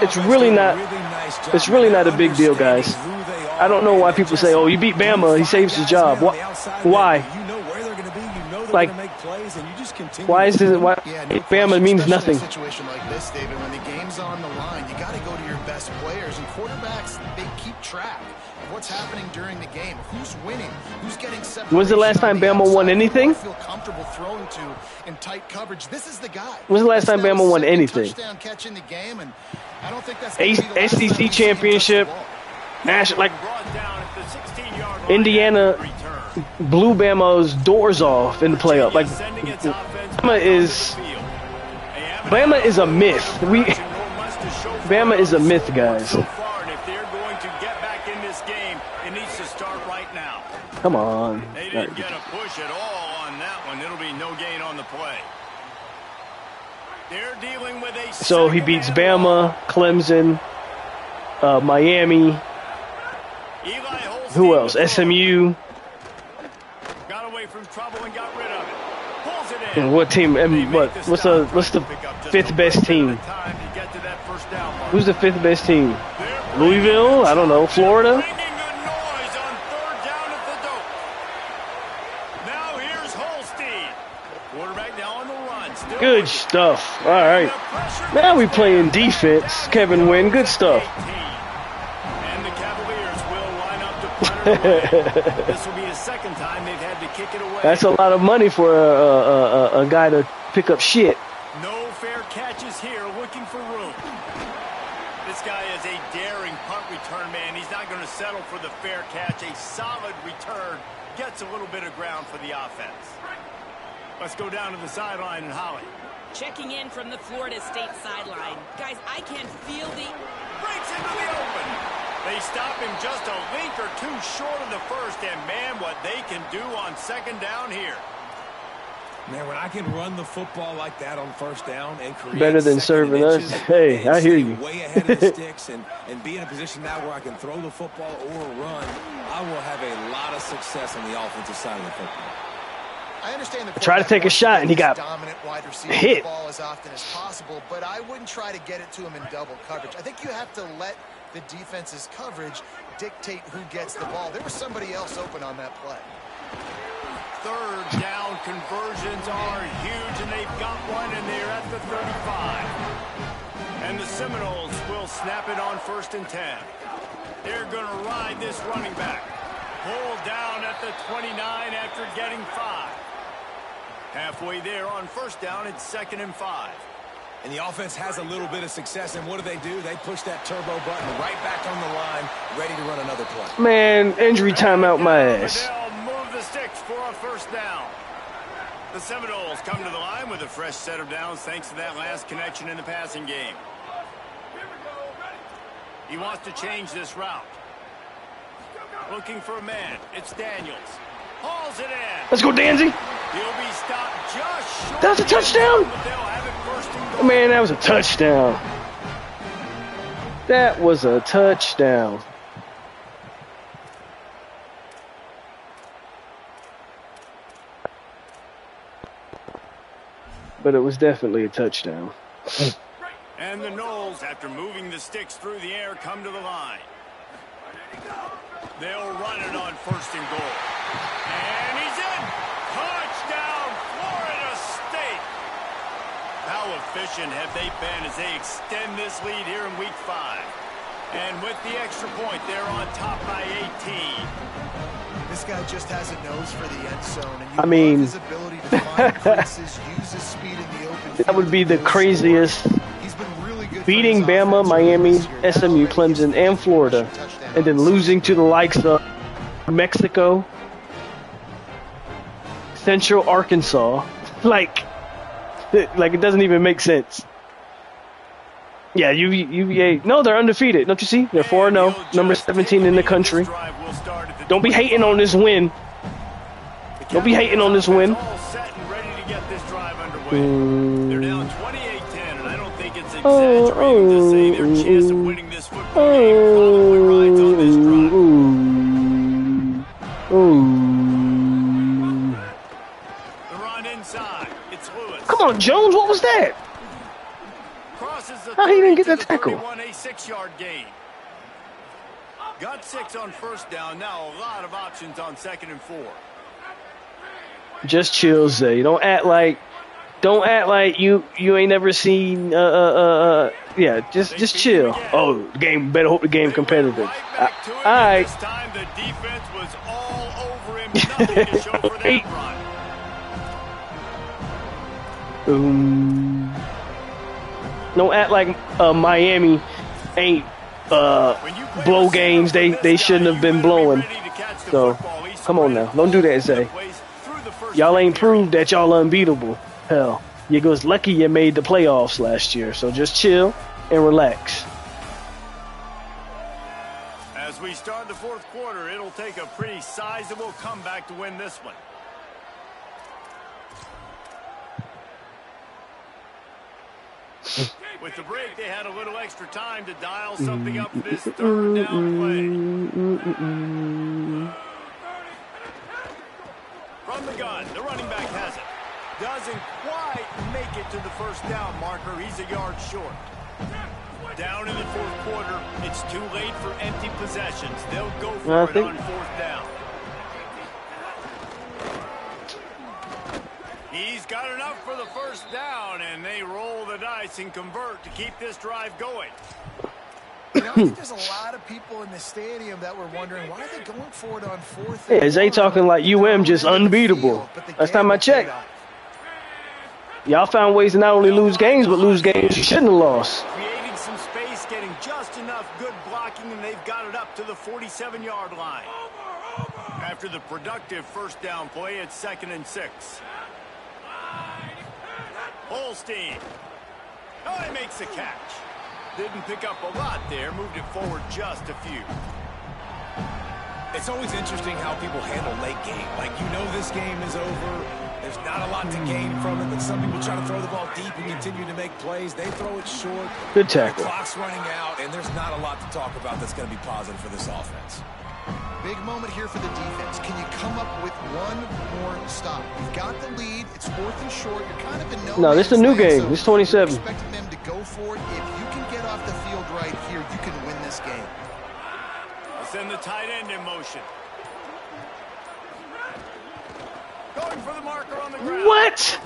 it's really not a big deal, guys. I don't know why people say, "Oh, you beat Bama, he saves his job." Why? Like, why is it? Why Bama means nothing? Situation like this, David, when the game's on the line, you got to go to your best players, and quarterbacks, they keep track of what's happening during the game, who's winning, who's getting separation. When's the last time Bama won anything? Feel comfortable throwing to in tight coverage. This is the guy. When's the last time Bama won anything? Touchdown catch in the game, and I don't think that's SEC championship, national, like Indiana blew Bama's doors off in the playoff. Like, Bama is a myth. Bama is a myth, guys. Come on. They didn't get a push at all on that one. It'll be no gain on the play. They're dealing with a so he beats Bama, Clemson, Miami. Who else? SMU. Got away from trouble and got rid of it. Pulls it in. What team? What's the 5th best team? Who's the 5th best team? Louisville? I don't know. Florida? Good stuff. All right. Now we playing defense. Kevin Wynn. Good stuff. And the Cavaliers will line up to This will be the second time they've had to kick it away. That's a lot of money for a guy to pick up shit. No fair catches here, looking for room. This guy is a daring punt return man. He's not going to settle for the fair catch. A solid return gets a little bit of ground for the offense. Let's go down to the sideline and Holly. Checking in from the Florida State sideline. Guys, I can feel the... Breaks into the open. They stop him just a link or two short of the first, and man, what they can do on second down here. Man, when I can run the football like that on first down and create better than serving us. Hey, I hear you. Way ahead of the sticks and be in a position now where I can throw the football or run, I will have a lot of success on the offensive side of the football. I understand the try to take a shot and he got dominant wide receiver hit. the ball as often as possible, but I wouldn't try to get it to him in double coverage. I think you have to let the defense's coverage dictate who gets the ball. There was somebody else open on that play. Third down conversions are huge, and they've got one, and they're at the 35. And the Seminoles will snap it on 1st and 10. They're going to ride this running back. Pulled down at the 29 after getting 5. Halfway there on 1st down, it's 2nd and 5. And the offense has a little bit of success, and what do? They push that turbo button right back on the line, ready to run another play. Man, injury timeout my ass. The sticks for a 1st down. The Seminoles come to the line with a fresh set of downs thanks to that last connection in the passing game. He wants to change this route. Looking for a man. It's Daniels. Hauls it in. Let's go, Danzy. He'll be stopped just short. That's a touchdown. But they'll have it 1st and goal. Man, that was a touchdown. That was a touchdown. But it was definitely a touchdown. And the Noles, after moving the sticks through the air, come to the line. They'll run it on 1st and goal. And he's in. Touchdown, Florida State. How efficient have they been as they extend this lead here in Week 5? And with the extra point, they're on top by 18. This guy just has a nose for the end zone, and I mean, his ability to find places, use his speed in the open that would be the craziest. He's been really good Beating Bama, Miami, SMU, Clemson, and Florida, and then losing to the likes of Mexico, Central Arkansas. Like it doesn't even make sense. Yeah, UVA. No, they're undefeated. Don't you see? They're 4-0, number 17 in the country. Don't be hating on this win. Don't be hating on this win. They're down 28-10, and I don't think it's exaggerating to say their chance of winning this football game probably rides on this drive. The run inside. It's Lewis. Come on, Jones. What was that? How he didn't get that tackle? A 6-yard gain. Got 6 on 1st down. Now a lot of options on 2nd and 4. Just chill, Zay. Don't act like you ain't never seen. Yeah, just chill. Oh, the game. Better hope the game competitive. All right. This time the defense was all over him. Nothing to show for that run. Don't act like Miami ain't blow games they shouldn't have been blowing. So come on now, don't do that, Zay. Y'all ain't proved that y'all unbeatable. Hell, you was lucky you made the playoffs last year. So just chill and relax. As we start the 4th quarter, it'll take a pretty sizable comeback to win this one. With the break, they had a little extra time to dial something up for this 3rd down play. From the gun, the running back has it. Doesn't quite make it to the 1st down marker. He's a yard short. Down in the 4th quarter, it's too late for empty possessions. They'll go for it on 4th down. He's got enough for the 1st down, and they roll the dice and convert to keep this drive going. You know, I think there's a lot of people in the stadium that were wondering, why are they going for it on 4th and Yeah, Zay talking like UM just unbeatable. Last time I checked. Y'all found ways to not only lose games, but lose games you shouldn't have lost. Creating some space, getting just enough good blocking, and they've got it up to the 47-yard line. After the productive first down play, it's 2nd and 6. Holstein. Oh, he makes the catch. Didn't pick up a lot there, moved it forward just a few. It's always interesting how people handle late game. Like, you know this game is over. There's not a lot to gain from it, but some people try to throw the ball deep and continue to make plays. They throw it short. Good tackle. The clock's running out, and there's not a lot to talk about that's going to be positive for this offense. Big moment here for the defense. Can you come up with one more stop? You've got the lead. It's 4th and short. You're kind of in no, this is a new game. So this is 27. Expecting them to go for it. If you can get off the field right here, you can win this game. I'll send the tight end in motion. Going for the marker on the ground. What?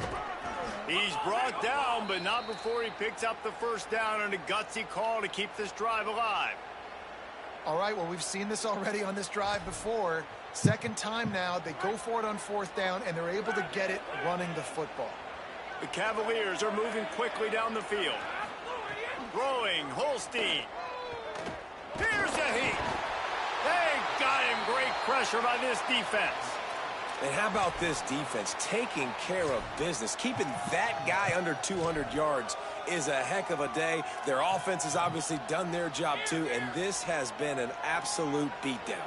He's brought down, but not before he picks up the first down and a gutsy call to keep this drive alive. All right, well, we've seen this already on this drive before. Second time now, they go for it on 4th down, and they're able to get it running the football. The Cavaliers are moving quickly down the field. Throwing, Holstein. Here's a heat. They got him. Great pressure by this defense. And how about this defense taking care of business? Keeping that guy under 200 yards is a heck of a day. Their offense has obviously done their job too, and this has been an absolute beatdown.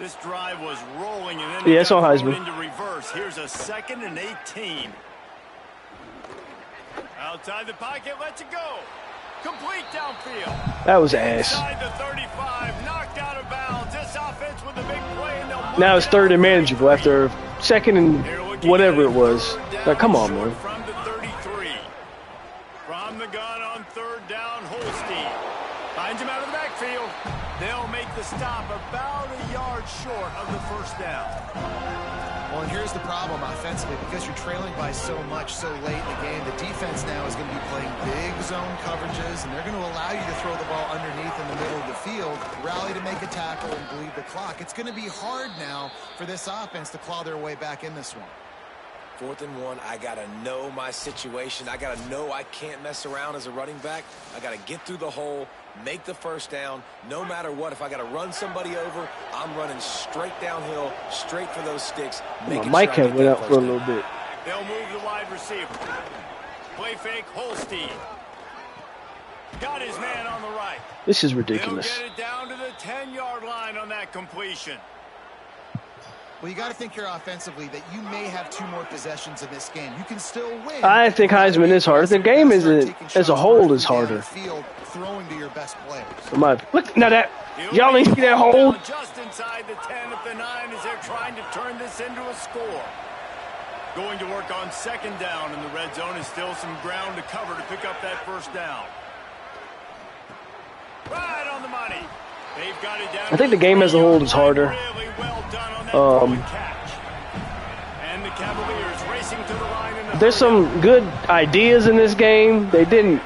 This drive was rolling, and then it's on Heisman. Into reverse. Here's a 2nd and 18. Outside the pocket, lets it go. Complete downfield. That was ass. Inside the 35, knocked out of bounds. This offense with a big play, and now it's 3rd and manageable after 2nd and whatever it was. Like, come on, man. From the 33. From the gun on 3rd down, Holstein. Finds him out of the backfield. They'll make the stop about a yard short of the first down. Well, and here's the problem offensively. Because you're trailing by so much so late in the game, the defense now is going to be playing big zone coverages, and they're going to allow you to throw the ball underneath in the middle of the field, rally to make a tackle, and bleed the clock. It's going to be hard now for this offense to claw their way back in this one. 4th and 1, I got to know my situation. I got to know I can't mess around as a running back. I got to get through the hole, make the first down. No matter what, if I got to run somebody over, I'm running straight downhill, straight for those sticks. Mike had went out for a little bit. They'll move the wide receiver. Play fake, Holstein. Got his man on the right. This is ridiculous. They'll get it down to the 10-yard line on that completion. Well, you got to think here offensively that you may have 2 more possessions in this game. You can still win. I think Heisman is harder. The game isn't as a whole is harder. Throwing to your best players. Look, now that y'all ain't see that hold. Just inside the 10 at the 9 as they're trying to turn this into a score. Going to work on 2nd down, and the red zone is still some ground to cover to pick up that first down. Right on the money. They've got it down. I think the game as a whole is harder. Really well done on that catch. And the Cavaliers racing to the line. There's some good ideas in this game. They didn't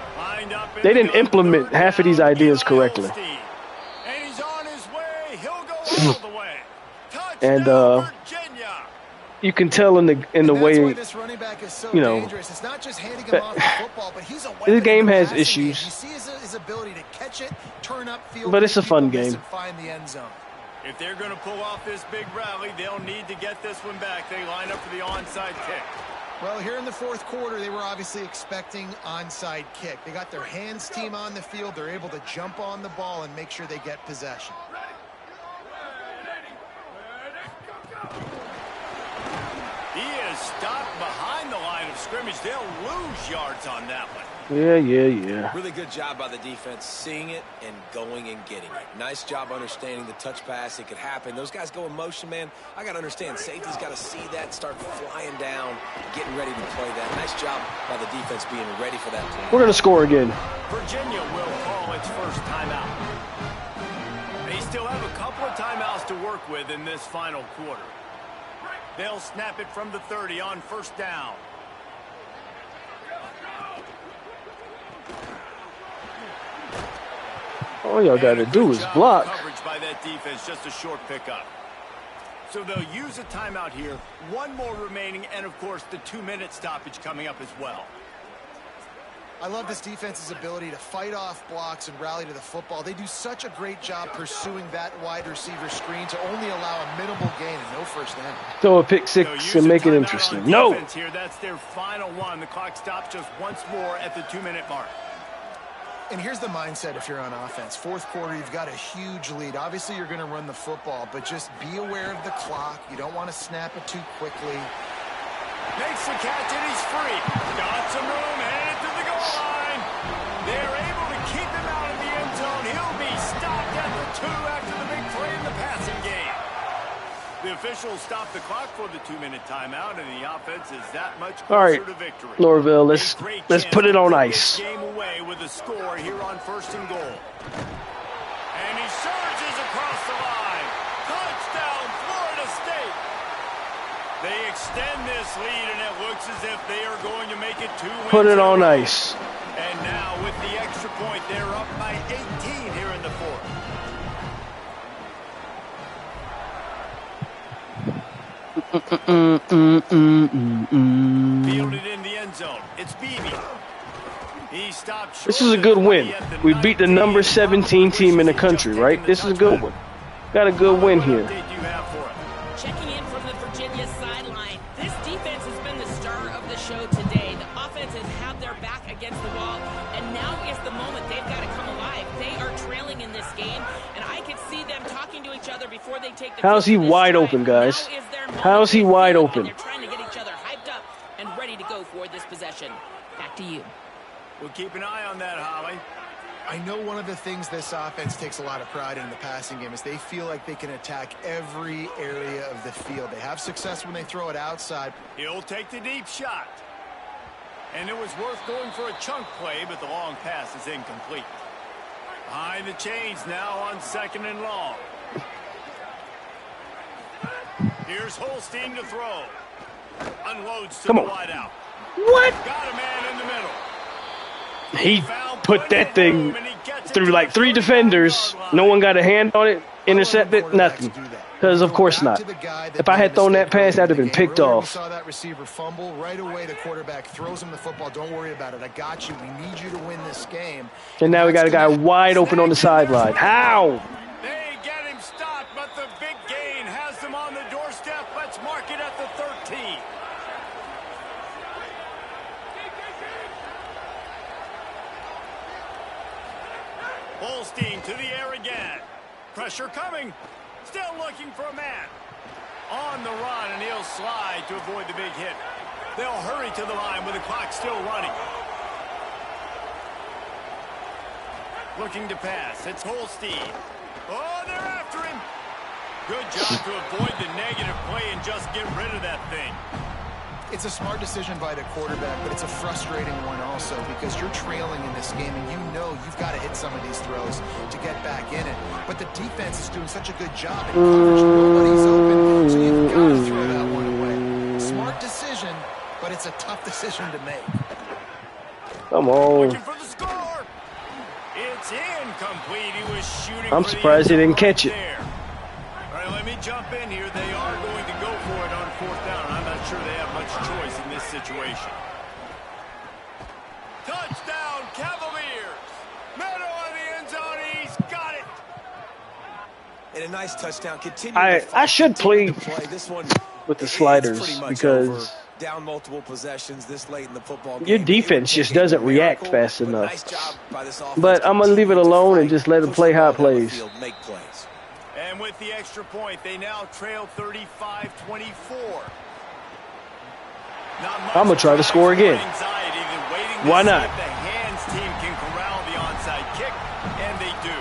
implement half of these ideas correctly. And he's on his way. He'll go all the way. And you can tell in the way, this running back is so you know, dangerous. It's not just handing him off the football, but he's a weapon. This game has You issues. see his ability to catch it, turn up field, but it's a fun game. and find the end zone. If they're going to pull off this big rally, they'll need to get this one back. They line up for the onside kick. Well, here in the 4th quarter, they were obviously expecting onside kick. They got their hands team on the field. They're able to jump on the ball and make sure they get possession. He is stopped behind the line of scrimmage. They'll lose yards on that one. Yeah. Really good job by the defense seeing it and going and getting it. Nice job understanding the touch pass. It could happen. Those guys go in motion, man. I got to understand. Safety's got to see that, start flying down, getting ready to play that. Nice job by the defense being ready for that play. We're going to score again. Virginia will call its first timeout. They still have a couple of timeouts to work with in this final quarter. They'll snap it from the 30 on 1st down. All y'all got to do is block. Coverage by that defense, just a short pickup. So they'll use a timeout here. One more remaining, and of course the 2-minute stoppage coming up as well. I love this defense's ability to fight off blocks and rally to the football. They do such a great job pursuing that wide receiver screen to only allow a minimal gain and no first down. Throw a pick six and make it interesting. No. Here, that's their final one. The clock stops just once more at the 2-minute mark. And here's the mindset if you're on offense. Fourth quarter, you've got a huge lead. Obviously, you're going to run the football, but just be aware of the clock. You don't want to snap it too quickly. Makes the catch, and he's free. Got some room, headed to the goal line. They're able to keep him out of the end zone. He'll be stopped at the 2 after the big play in the passing game. The officials stop the clock for the 2-minute timeout, and the offense is that much closer to victory. Norvell, let's put it on ice. Game away with a score here on 1st and goal. And he surges across the line. Touchdown, Florida State. They extend this lead, and it looks as if they are going to make it 2 wins. Put it on ice. And now with the extra point, they're up by 18 here in the 4th. Fielded in the end zone. It's Beebe. He stopped. This is a good win. We beat the number 17 team in the country, right? This is a good one. Got a good win here. Checking in from the Virginia sideline. This defense has been the star of the show today. The offense has had their back against the wall, and now is the moment they've got to come alive. They are trailing in this game, and I can see them talking to each other before they take the. How's he wide open, guys? How's he wide open? They're trying to get each other hyped up and ready to go for this possession. Back to you. We'll keep an eye on that, Holly. I know one of the things this offense takes a lot of pride in the passing game is they feel like they can attack every area of the field. They have success when they throw it outside. He'll take the deep shot. And it was worth going for a chunk play, but the long pass is incomplete. Behind the chains now on 2nd and long. Here's Holstein to throw. Unloads to the wideout. What? Got a man in the middle. He put that thing through like 3 defenders. No one got a hand on it, intercepted, nothing. Because of course not. If I had thrown that pass, that would have been picked off. Saw that receiver fumble right away. The quarterback throws him the football. Don't worry about it. I got you. We need you to win this game. And now we got a guy wide open on the sideline. How? They get him stopped, but the big gain has them on the doorstep. Let's mark it at the 13. Holstein to the air again. Pressure coming. Still looking for a man. On the run, and he'll slide to avoid the big hit. They'll hurry to the line with the clock still running. Looking to pass. It's Holstein. Oh, they're after him. Good job to avoid the negative play and just get rid of that thing. It's a smart decision by the quarterback, but it's a frustrating one also because you're trailing in this game and you know you've got to hit some of these throws to get back in it. But the defense is doing such a good job in coverage. Nobody's open, so you've got to throw that one away. Smart decision, but it's a tough decision to make. Come on. Looking for the score. It's incomplete. He was shooting. I'm surprised he didn't catch it. All right, let me jump in here. They are going to go for it on 4th down. I'm not sure they have much choice in this situation. Touchdown, Cavaliers. Meadow on the end zone. He's got it. And a nice touchdown. I should play this one with the sliders because down multiple possessions this late in the football game. Your defense just doesn't react fast enough. But I'm going to leave it alone and just let them play how it plays. And with the extra point, they now trail 35-24. I'm going to try to score again. Why not? The hands team can corral the onside kick, and they do.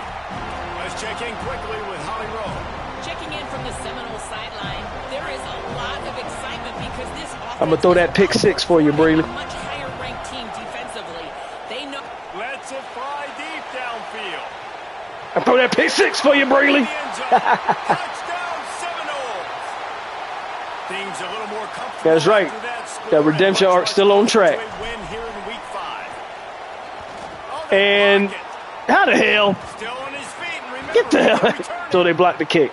Let's check in quickly with Holly Rowe. Checking in from the Seminole sideline, there is a lot of excitement because this offense I'm going to throw that pick 6 for you, Braylon. Much higher ranked team defensively. They know. Let's it fly deep downfield. I throw that pick 6 for you, Braylon. Touchdown, Seminoles. Things a little more comfortable. That's right. That redemption arc still on track. And How the hell? Still on his feet, and remember, Get the hell. So they blocked the kick.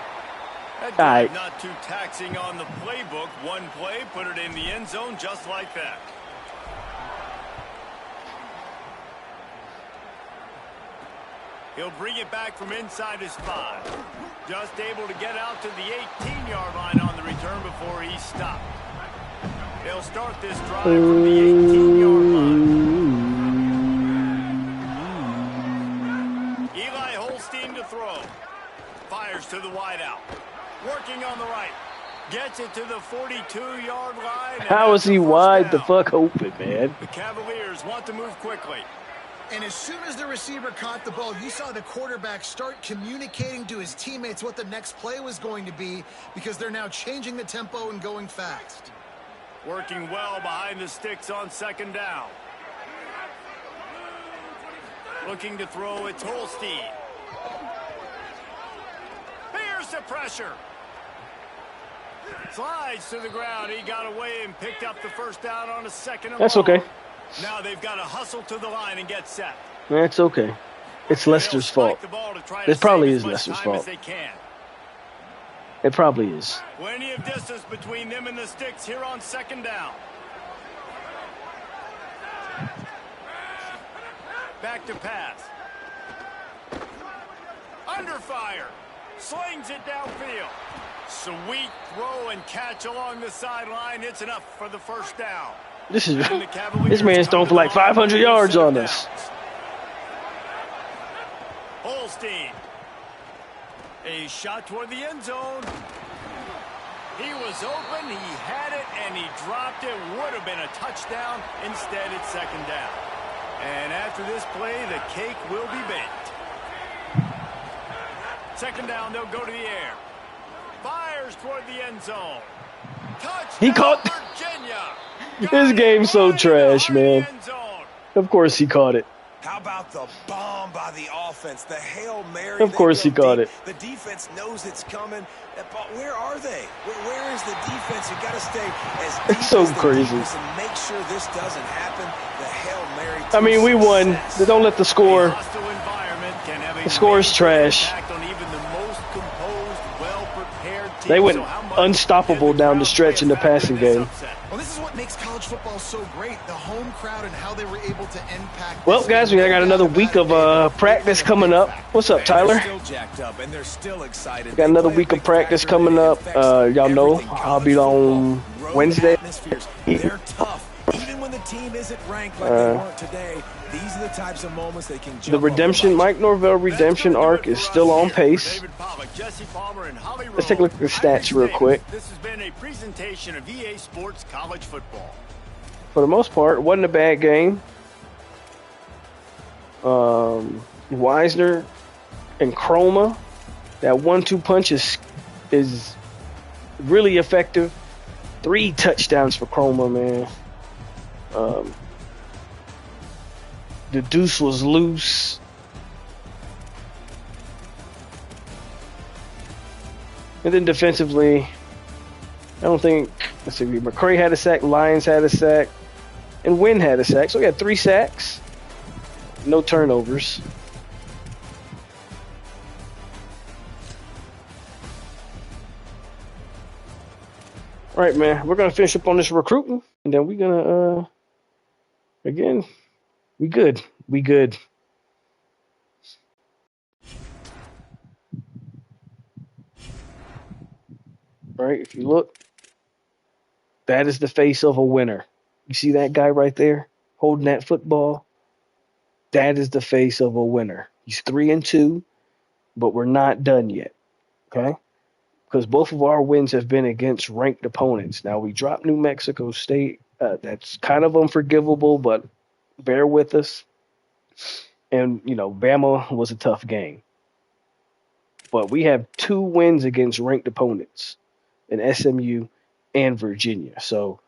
That All right. not too taxing on the playbook. One play, put it in the end zone just like that. He'll bring it back from inside his 5. Just able to get out to the 18-yard line on the return before he stopped. They'll start this drive from the 18-yard line. Eli Holstein to throw. Fires to the wideout. Working on the right. Gets it to the 42-yard line. How is he wide the fuck open, man? The Cavaliers want to move quickly. And as soon as the receiver caught the ball, you saw the quarterback start communicating to his teammates what the next play was going to be because they're now changing the tempo and going fast. Working well behind the sticks on second down. Looking to throw, it's Holstein. Here's the pressure. Slides to the ground. He got away and picked up the first down on a second and That's long. okay. Now they've got to hustle to the line and get set. That's okay. It's Leicester's fault. It probably is Leicester's fault. It probably is. Plenty of distance between them and the sticks here on second down. Back to pass. Under fire. Slings it downfield. Sweet throw and catch along the sideline. It's enough for the first down. This man's thrown for like 500 yards on us. Holstein. A shot toward the end zone. He was open, he had it, and he dropped it. Would have been a touchdown. Instead, it's second down. And after this play, the cake will be baked. Second down, they'll go to the air. Fires toward the end zone. Touchdown, He caught. Virginia. This game's so trash, man. Of course he caught it. How about the bomb by the offense? The Hail Mary. Of course he caught it. The defense knows it's coming. But where are they? Where is the defense? You got to stay as deep It's so as the crazy. defense and make sure this doesn't happen. The Hail Mary. I mean, we won. They don't let the score. The score is trash. They went unstoppable down the stretch in the passing game. Well, this is what makes college football so great, the home crowd and how they were able to impact. Well, guys, we got another week of practice coming up. What's up, Tyler? Still jacked up, and they're still excited. Got another week of practice coming up. Y'all know I'll be on Wednesday. They're tough. Even when the team isn't ranked like they weren't today, these are the types of moments they can jump The redemption, Mike Norvell redemption arc is still on pace. Let's take a look at the stats real quick. This has been a presentation of EA Sports College Football. For the most part, it wasn't a bad game. Wisner and Chroma, that 1-2 punch is really effective. 3 touchdowns for Chroma, man. The deuce was loose. And then defensively, I don't think, let's see, McCray had a sack, Lyons had a sack, and Wynn had a sack. So we had 3 sacks, no turnovers. All right, man, we're going to finish up on this recruiting, and then we're going to, again, we good. We good. All right, if you look, that is the face of a winner. You see that guy right there holding that football? That is the face of a winner. He's 3-2, but we're not done yet, okay? Because both of our wins have been against ranked opponents. Now, we dropped New Mexico State. That's kind of unforgivable, but bear with us. And, you know, Bama was a tough game. But we have 2 wins against ranked opponents in SMU and Virginia. So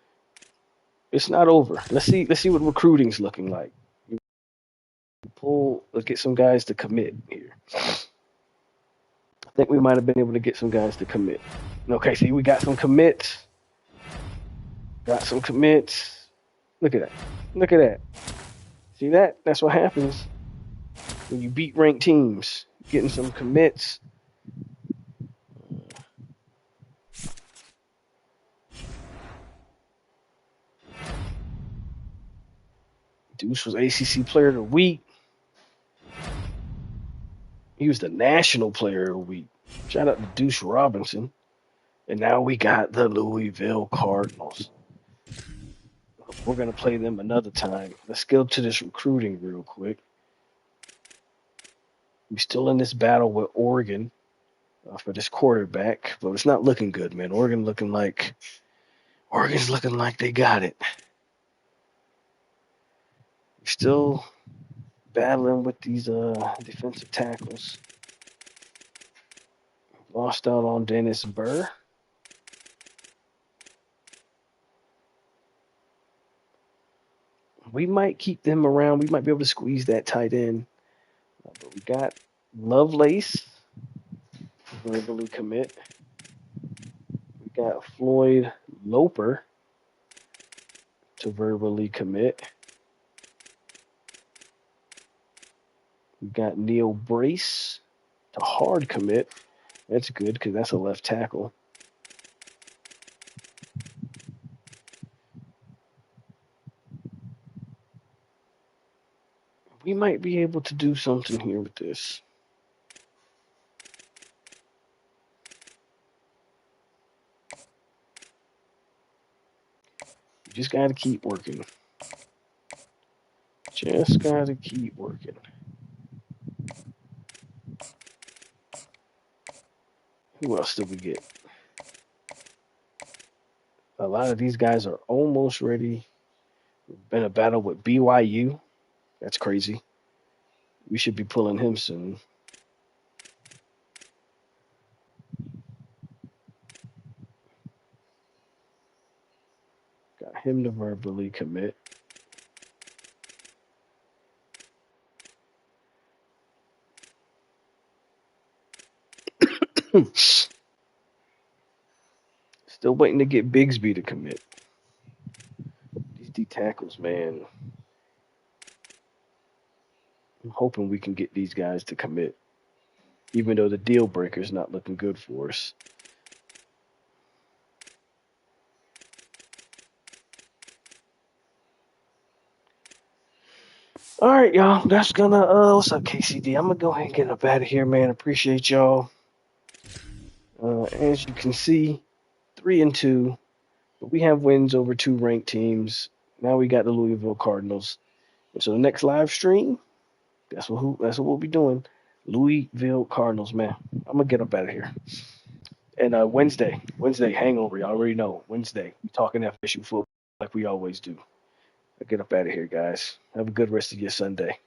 it's not over. Let's see what recruiting's looking like. Let's get some guys to commit here. I think we might have been able to get some guys to commit. Okay, see, we got some commits. Got some commits. Look at that. Look at that. See that? That's what happens. when you beat ranked teams, getting some commits. Deuce was ACC Player of the Week. He was the National Player of the Week. Shout out to Deuce Robinson. And now we got the Louisville Cardinals. We're going to play them another time. Let's go to this recruiting real quick. We're still in this battle with Oregon for this quarterback, but it's not looking good, man. Oregon's looking like they got it. We're still battling with these defensive tackles. Lost out on Dennis Burr. We might keep them around. We might be able to squeeze that tight end. But we got Lovelace, verbally commit. We got Floyd Loper to verbally commit. We got Neil Brace to hard commit. That's good because that's a left tackle. We might be able to do something here with this. You just got to keep working. Just got to keep working. Who else did we get? A lot of these guys are almost ready. We've been a battle with BYU. That's crazy. We should be pulling him soon. Got him to verbally commit. Still waiting to get Bigsby to commit. These D tackles, man. I'm hoping we can get these guys to commit, even though the deal breaker is not looking good for us. All right, y'all. That's gonna what's up, KCD? I'm gonna go ahead and get up out of here, man. Appreciate y'all. As you can see, 3-2, but we have wins over 2 ranked teams. Now we got the Louisville Cardinals. And so the next live stream, that's what we'll be doing. Louisville Cardinals, man. I'm gonna get up out of here. And Wednesday hangover. You already know. Wednesday, we talking FSU football like we always do. I get up out of here, guys. Have a good rest of your Sunday.